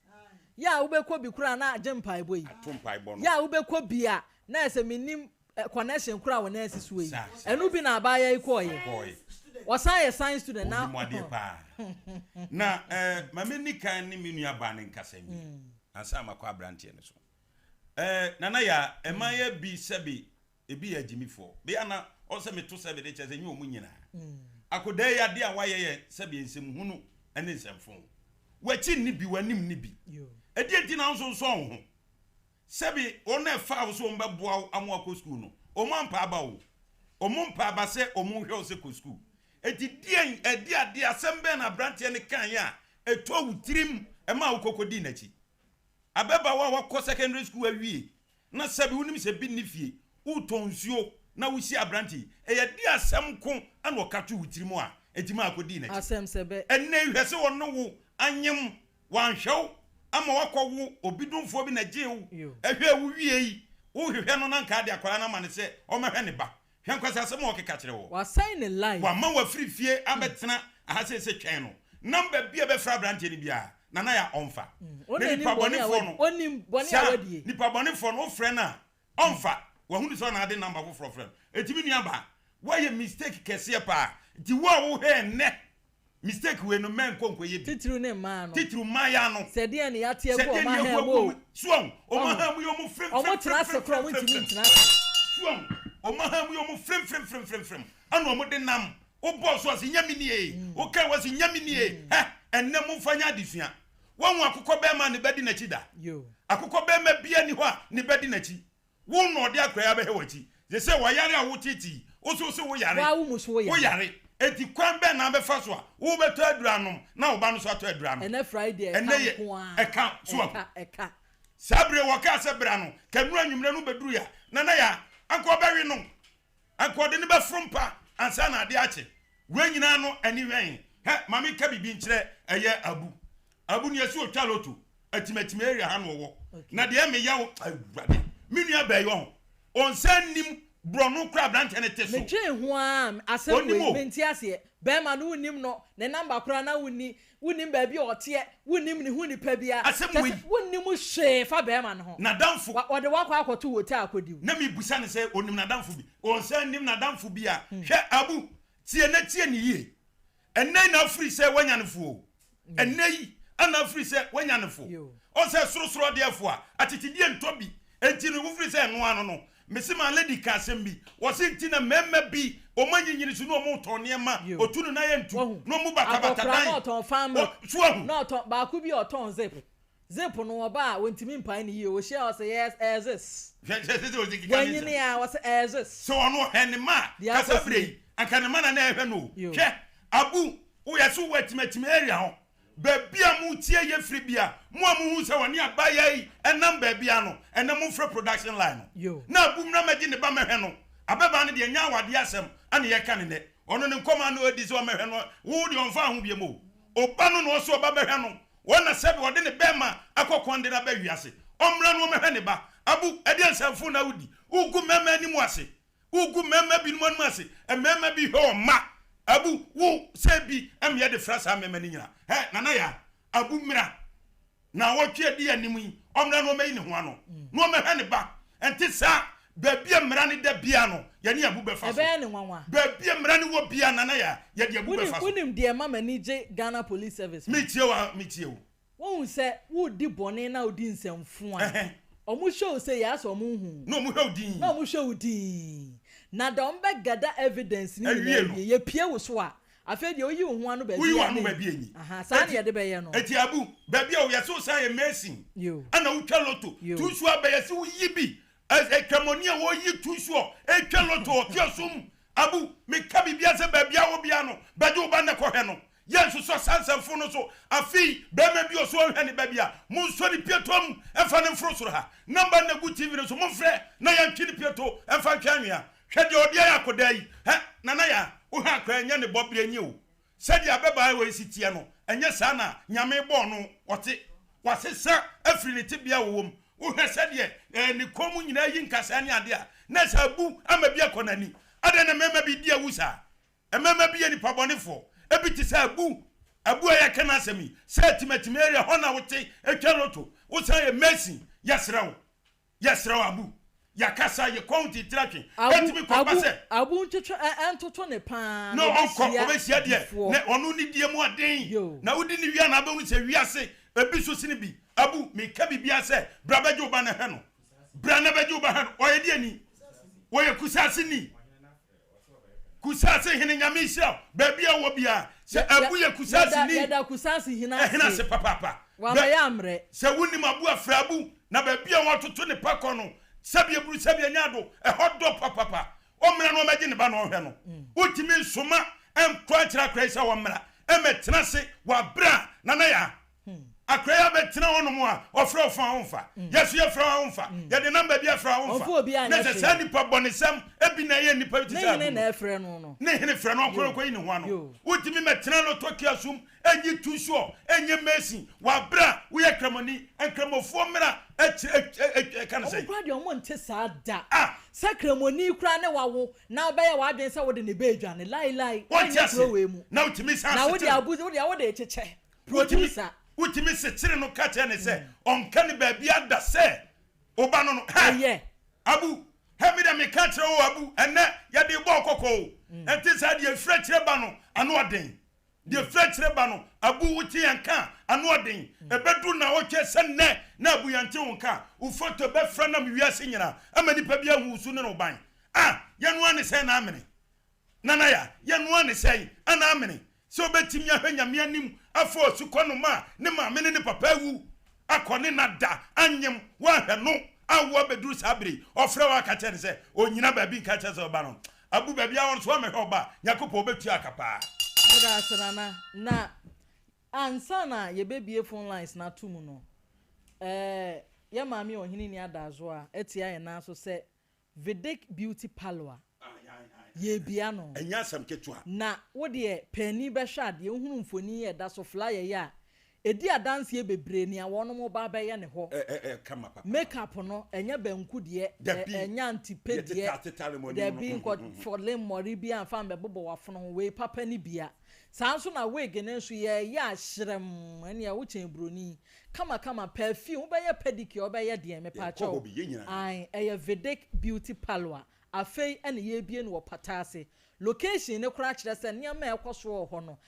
Ya ubekwo bi kura na ajempai boy. Atompai bono. Ya ubekwo bia na ese minim connection kura wona ese suwe. Enu bi na Obaa Yaa ikoye. Wasan ye science student na. Na mame ni kan ni menu aba ne nkasami. Ansa makwa brantie ne so. Nana ya emaye bi sebi ebi ya jimifo be ana ose me to se be de cheze nyi omu nyina akoda ya de a waye ye se be nsem hunu ene nsemfo wachi ni bi wanim ni bi edi enti na nso nso ho se be ona fa so mba boa amo akọ school no omo ampa aba wo omo mpa aba se omo hwe o se ko school edi dien edi ade asembe na brantie ne kan ya eto wutirim ema ukokodi nachi abeba wa wakọ secondary school awie na sabi wonim se bi ni fie utonsuo na wusi abranti eye di asem ko ana okato wutirim a etima akodi nachi asem sebe enne hwese wonno wo anyem wanhwew ama wakọ wo obidumfo bi na jewu ehwe wo wie yi wo hwehwe no na nka de akwara na ma ne se o mehwe ne ba hwe nkwasa asem o keka kire wo wa sign live wa ma wa free fie abetena ahase se twen no number bia be fra branti ni bia nana ya onfa nipa bonifo no onim boni awadie nipa bonifo no frɛ na onfa wa hunu so na ade number fo frɛ etimi ni aba wa ye mistake kese pa di wo he ne mistake we no men konko ye bi titru ne ma no titru ma ya no sede ne ya tie ko ma ha mo suon o ma ha mu yo mu frem o mo tra se kro won timi ntina suon o ma ha mu yo mu frem anu o mo de nam o boss was nyami nie o kan was nyami nie enne mu fanya adisua won akukọ be ma ne bedi na chi da yo akukọ be ma bia ni ho a ne bedi na chi won no de akra ya be he wachi je say wa yare a wo titi o so wo yare wa wo muso wo yare eti kwan be na be fa so a wo be to aduranom na wo ba no so to aduranom ene friday eka so eka sabre wo ka se bra no kanu anwumre no beduru ya na ya akọ be wi no akọ de ne be frompa ansa na ade ache we nyina no ani wen he mami ka bibi nkyere eye abu ne asi otwa loto atimatime area ha no wo na de me ya awurade minua ba yo onsan nim brono kra branch ne te so me twen ho am asem we menti ase be ma no unim no ne number kra na unim ba bi ote unim ni hu ni pa bia unim hwe fa be ma no ho na damfo wo de wakọ akoto wote akodi na me busa ne se onim na damfo bi onsan nim na damfo bi a hwe abu tie na tie ni yie ennai na free se wanyanefo ennai ana free se wanyanefo o se sorosoro de afo a atetidie ntobi enti no free se no ano no mesima lady kasem bi wo se enti na memma bi o manyinyiri su no o mo tone ma otunu na yentu no mu bakabata dan no ton fam no ton ba ku bi o ton zip no oba wontimi mpan ni yie o share o say yes this wanyini a o say this so ono henema kasabrei ankanema na ehwe no hwe abu wo yeso watimatime area ho babia mu tie ye free bia mu amu se woni abaya yi enam babia no enam free production line no na abu mra magi ne ba mehwe no abeba ne de nya awade asem ane ye ka ne ono ne nkoma no odi so mehwe no wo de onfa ho bia mo oba no no so oba behwe no wona sebe wode ne bema akokonde na ba wiase omra no mehwe ne ba abu edi ansamfu na wudi ugu mema ni mu ase ugu mema bi no mu ase mema bi ho ma abu wo sebi am ye de frasa mema ni nyina nana ya abu mira na wo twe di anim yi omra no mai ne ho ano no mehwe ne ba enti sa babia mra ne da bia no ye ne abu be fa so ebe ne nwanwa babia mra ne wo bia nana ya ye de abu be fa so unim de mama ni je Ghana Police Service me tie wo won se wo di bone na odi nsemfu a omu show say ya so mu hu no mu hewdin no mu show din na don be gada evidence ni ye pie wo so a afa de oyi hu anu ba bi anu ba bi enyi aha sa na ye de be ye no eti abu ba bi o ye so say amazing ana wo twa loto tu so aba ye se wo yi bi ekramonia wo yi tu so e twa loto o tiasum abu me ka bi bia se ba bia wo bia no ba de wo ba na ko hwe no yensu so sansanfo no so afi be ma bi o so hwe ne ba bia mu so ni pietom e fa ne mfro soro ha number na gu tv no so mo frɛ na ya ntwi ni pieto e fa twanwea hwe de odia ya koda yi nana ya wo ha kwa nya ne bobire nyi o sɛde abeba we sitie no enye sa na nyame bɔ no wɔte wasesa afiri ne tibia wowom wo hwɛ sɛde ne komu nyina yi nkasa ne ade a na sabu ama bi akonani ade na mema bi dia wusa mema bi ni pabonefo ebi ti sabu abu ya kana asemi sɛ timatime area hona wote etwa loto wo san ye mercy yesrawo abu yakasa ye county tracking etimi ko pase abu ntutu entutu ne pa no onko obesia de ne onu ni die mu aden na wudi ni wia na abu se wiase ebi so sini bi abu me ka bibia se brabajo ba na he no bra na bajo ba he no oye die ni wo ye kusase ni kusase hene nyame hia baby a wo bia se abu ye kusase ni da kusase hina se papa wa ma ya amre se woni mabu afrabu na baby a wototo ne pakọ no sabia buru sabia nyado hodo papa o mra no maji ne ba no hwe no utimi nsoma em kwachira kraisa wo mra emetena se wa bra na ya akraya betena hono mu a ofra ofa onfa yesu ye fra onfa ye de number bia fra onfa na se sani pa bonisam ebi na ye nipa ti sa ne na efre no ne hene frɛ no akoro yi ne ho ano utimi metena no to kiasum enyi tuso enyi mesi wa bra wo ye kramoni enkramofo mra kan say okra de omo nte sa da sakramoni kra ne wawo na obeye wa adwen sa wo de ne beedwane lai na utimi sa na wo de abuzi wo de echeche producer utimi se kire no ka che ne se onka ne ba bia da se oba no ha abu ha mi da me ka kire o abu ene ya de bo kokko enti sa de efra kire ba no ano oden de efra kire ba no abu wuti yanka ano oden ebedu na wo che se ne na abu yante wonka u foto be fra na me wiase nyina ama nipa bia hu su ne no ban ye no ane se na amene nana ya ye no ane se ana amene so betimi ahwanya me anim afo su kono ma ne ma me ne papa wu akone na da anyem wa hwe no awo beduru sabri ofre wa ka che ne se onyina ba bi ka che se oba no abu ba bia won so me hwe oba yakopo obetu akapa oda asana na ansa na ye bebie phone lines na tumu no ye maami ohini ni adazo a etia ye na so se Vedic Beauty Parlor ye bia no enya sam ketua na wo de pani be hwa de ehunu mfoni ye da so flyer ya edi adanse ye bebre ni awon mo ba ba ye ne ho kama papa makeup no enya banku de enya antipe de bi nko for lem mori bi anfa me bobo wafono we papa ni bia sanso na we gene nso ye ya hyerem ene ya wo chen broni kama perfume be ye pedicure be ye de me pa cho ai Vedic Beauty Parlor afei ene ye bie no patase location ne kura kire se ne ma ekoso ho no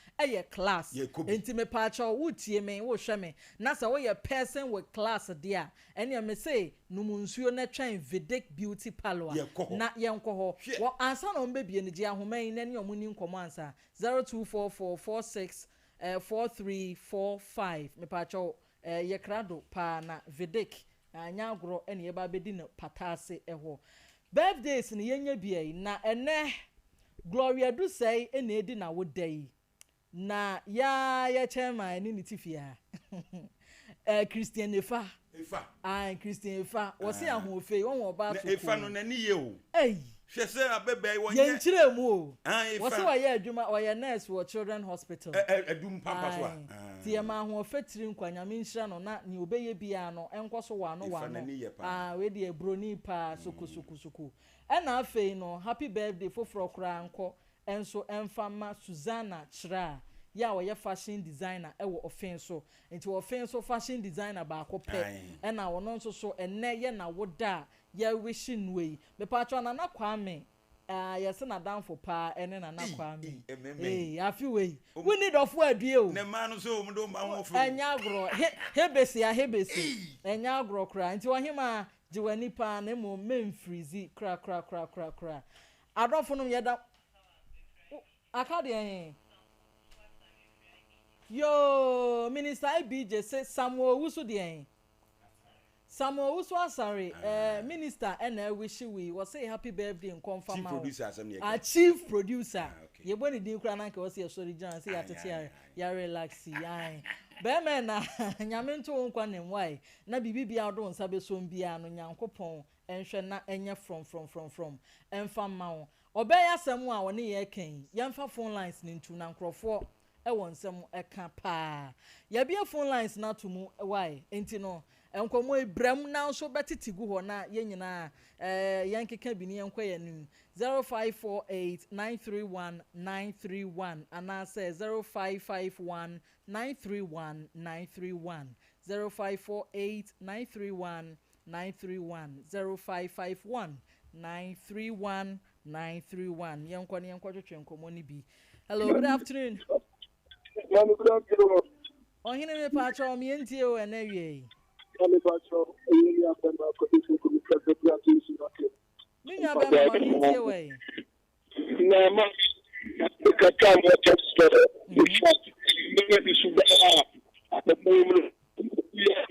class enti me pa cha wo tie me wo hwe me na se wo ye person with class dia ene me say numunsuo na twan Vedic Beauty Parlor na ye nko ho wo ansa na ombe bie ne je ahoman na ne omuni nkomo ansa 0244464345 me pa cha ye krado pa na Vedic anya agro ene ye ba bedi no patase eho birthdays ni yenya bia na ene Gloria do say ene edi na wo dai na ya chairman ni tifia Christian Efa Christian Efa wo se ahofe won wo ba so Efa no na ni ye o hwe se abebe wo ye nchire mu o wo se wa ye adwuma wo ye nurse wo children hospital adum papa so tie ma ho fetiri nkwanyame nhyira no na ni obeye bia no enkoso wa no we de ebroni pa suku ena afei no happy birthday foforo kra anko enso emfama Susanna Chira ya wo ye fashion designer ewo offenso enti wo offenso fashion designer ba akopɛ ena wo no nso so enne ye na woda ya wishin we me pa twa na kwame yes na down for pa ene na kwame afi we we need of adue o ne ma no so mo do ma ho fo enya agro hebesi enya agro kra nti wo hima jiwani pa na mo memfrizi kra adofo no yeda akade yo minister IBJ say Samuel Wusu de Samuel Wusu asare minister and wish we was say happy birthday in confirm chief producer ye boni din kra na nke was say sorry John say atete ya relax yan be me na nyame nto nkwa ne nwai na bibibia do nsa be so mbia no nyankopon enhwe na enye from emfa mawo Obaa asem a woni ye kan yemfa phone lines ni ntu na nkrofo won nsem eka pa ya bia phone lines na to mu why enti no enkomo ibrem na so betitigu ho na ye nyina yankeka bi ni enko ya nu 0548931931 ana say 0551931931 0548931931 0551931931 yanko ne yanko twetwe enkomo ni bi. Hello, good afternoon. Good afternoon. Ohine me pa cho mi entie o na wie. Minya be ma mi tie we. Na ma ka ka mo ka so. Ni bi su ba. The moment we are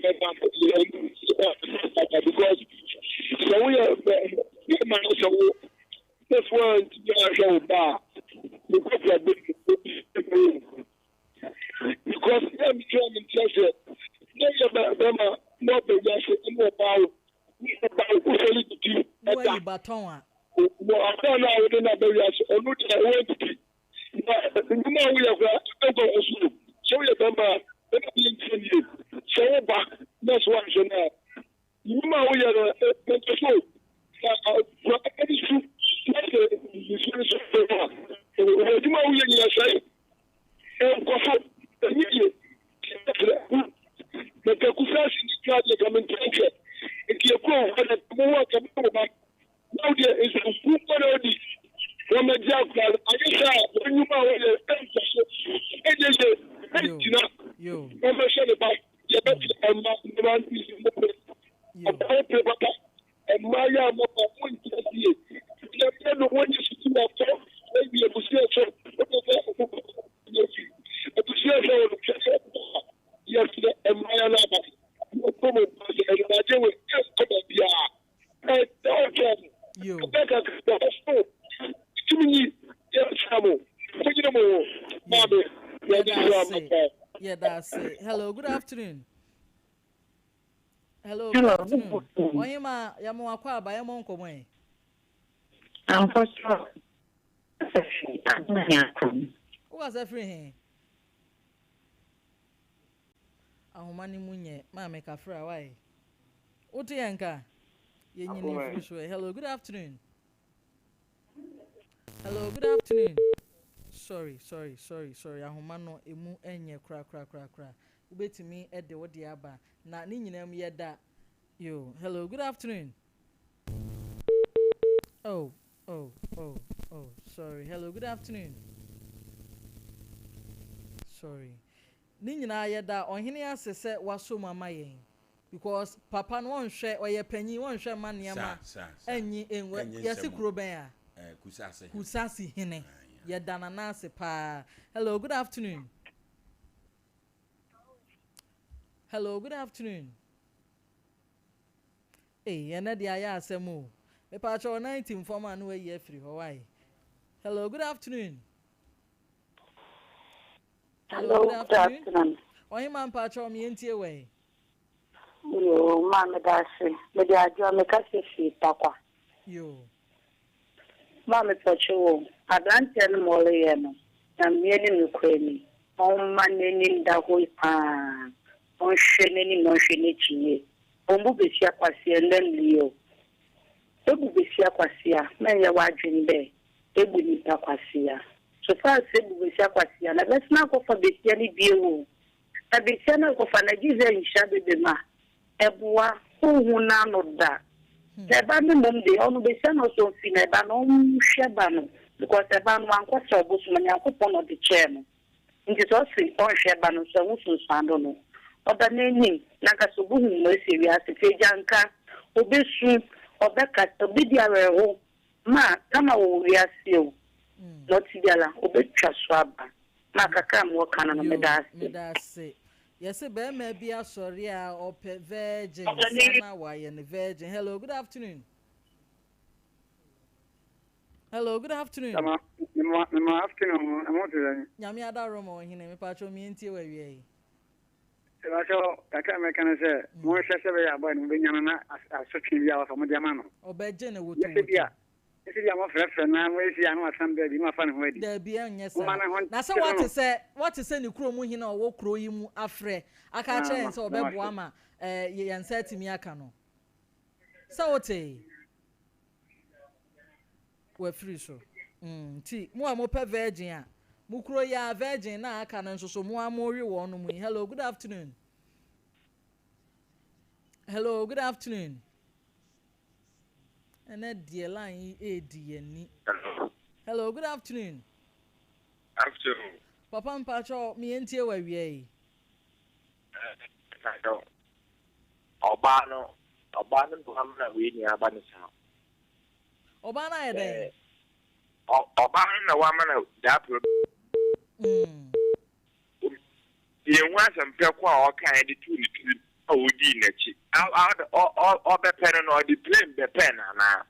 because so we are this one show back because I'm German treasure. Not the yes about Where you baton? Well, I don't know within that area. So, I'm looking at one to be. We have so we remember so back. That's what you know. You know we are Hello, good afternoon. Hello, good afternoon. Oyema yamo akwa ba yamo nkomo e. I'm first of all. Who was that free here? Ahomani munye ma me ka fra why? Otu yanka. Ye nyini free so. Hello, good afternoon. Hello, good afternoon. Sorry. Ahomano emu enye kra. Ubetimi ede wodi aba. Na ni nyinam yeda. Yo, hello, good afternoon. Oh, sorry. Hello, good afternoon. Sorry. Ni nyina yeda onhene asese waso mama yen. Because papa no won hwe oye panyi won hwe maniama. Enyi enwe yesi kuro ben a. Kusasi hene. Yeda nana se pa. Hello, good afternoon. Hello, good afternoon. Ena dia ya asemu. Me pa cho 19 former no we free Hawaii. Hello, good afternoon. Hello, good afternoon. Oyi man pa cho mi entie we. Yo, ma me da se. Me dia jo me ka se fi takwa. Yo. Ma me pa cho adante no mo le ye no. Na me ni me kwani. On ma ni nda ho pa. On shene ni no shene chiye. Ombu besia kwasi enlio. Ebu besia kwasia, me ya wadwin be. Ebu ni ta kwasia. So far ebu besia kwasia, na bes na ko fa besia ni biewo. Na besia na ko fa na gize insha bebe ma. Ebuwa hu na no da. Eba ni mom de onu besia no so fi na eba no hweba no. Because eba no anko so obusu manya ko pono de che no. Nti so si on hweba no so wusu sando no. Oba neni nakasubu hu mwesi ya sifejanka obesu obeka obidiare ho ma kama wo wiase o notidiala obetwa swaba ma kaka mo kana no medase yes be ma bi asori a ope virgin sana wa ye ne virgin. Hello, good afternoon. Hello, good afternoon. My afternoon. I'm not nyame adaro mo hine me pa cho mi entie wa wie. I can't say more Saturday about Benjamin as such in the house of Modiamano. Or Bedgen would be a friend, and we see I'm somebody my fun with there be yes. That's what to say the crew muhin or walk crow you afre. I can't change or Bebuama, ye and said to me a cano. So, we're free so. Tea, more per virgin. Mukro ya virgin na aka na nso mo amori wo no mu. Hello, good afternoon. Hello, good afternoon. And the line ADN. Hello, good afternoon. Afternoon. Papa mpacho mi entie wa wie. Obaa no to amna we ni aba ni sa. Obaa na ye dey. Obaa na wa mana that ye nwa asempɛ ko a ɔka de tu ne tu a wodi n'akyi ɔbɛpɛ no na ɔde blame bɛpɛ na na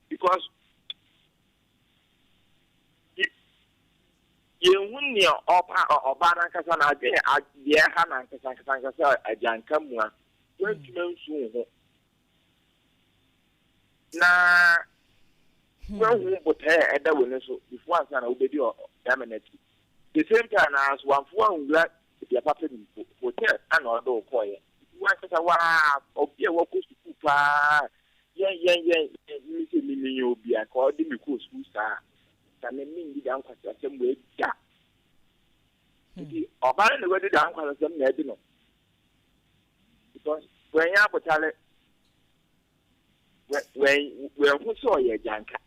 because ye hun ne ɔba na nkasa na ade ye ha na nkasa agyanka mu a wantuma nsu ho na wahu botɛ ɛda wɔ ne so before ansa na wobɛdi ɔdamanati the same time as one for ngla the papa ni hotel and odo koye one kasa wa obi e wo ko school pa yen mi se mi obi a ko de mi ko school sa me mi di dan kwasa sem we da oba na we di dan kwasa sem na edi no because when ya botale when who so ye janka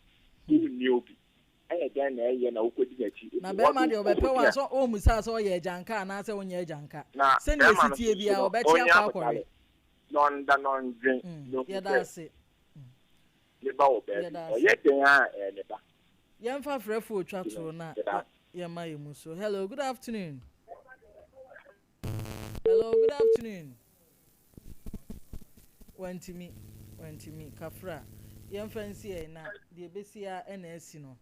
ni obi then na ukodi gachi na be ma de obepe wa so o musa so ye janka na se onye janka se na sitie bia obechi akwa kwore non drink no ye da se le ba obe o ye den a le ba ye mfa frefo otwa to na ye ma ye muso. Hello, good afternoon. Wantimi kafra ye mfa nsi e na de besia e na asi no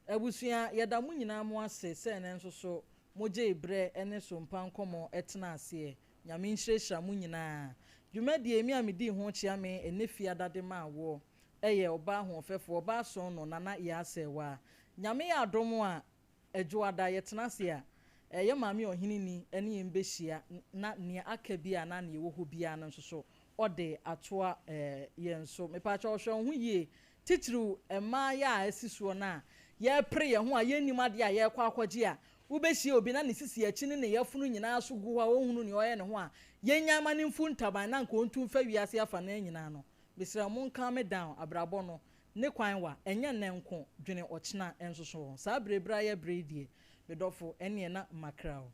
abusua yeda mu nyina mu ase se ne nso so moje ibre ene Sompa Nkomo etena ase nyame nhyehya mu nyina dwumadi emi amedi ho chia me enefia dade ma wo eye oba ho fefo oba so no nana Yaa Serwaah nyame ya adom a ejuada yetena ase a eye maami ohini ni ene yembehia na ne akabia na ne wo ho bia no nso so ode atoa yenso mepacha ohwe ho yie titru ema ya asisuo na ye pre ye ho a ye nim ade a ye kwa akwaji a ubehie obi na ne sisi achi ne yafunu nyina so gu a ohunu ne oye ne ho a ye nyama ne mfu ntaban na nka ontu fa wiase afa na nyina no bisira mon calm down abrabo no ne kwan wa enye ne nko dwene ochina enso so sa brebra ye bredie medofo ene na makrao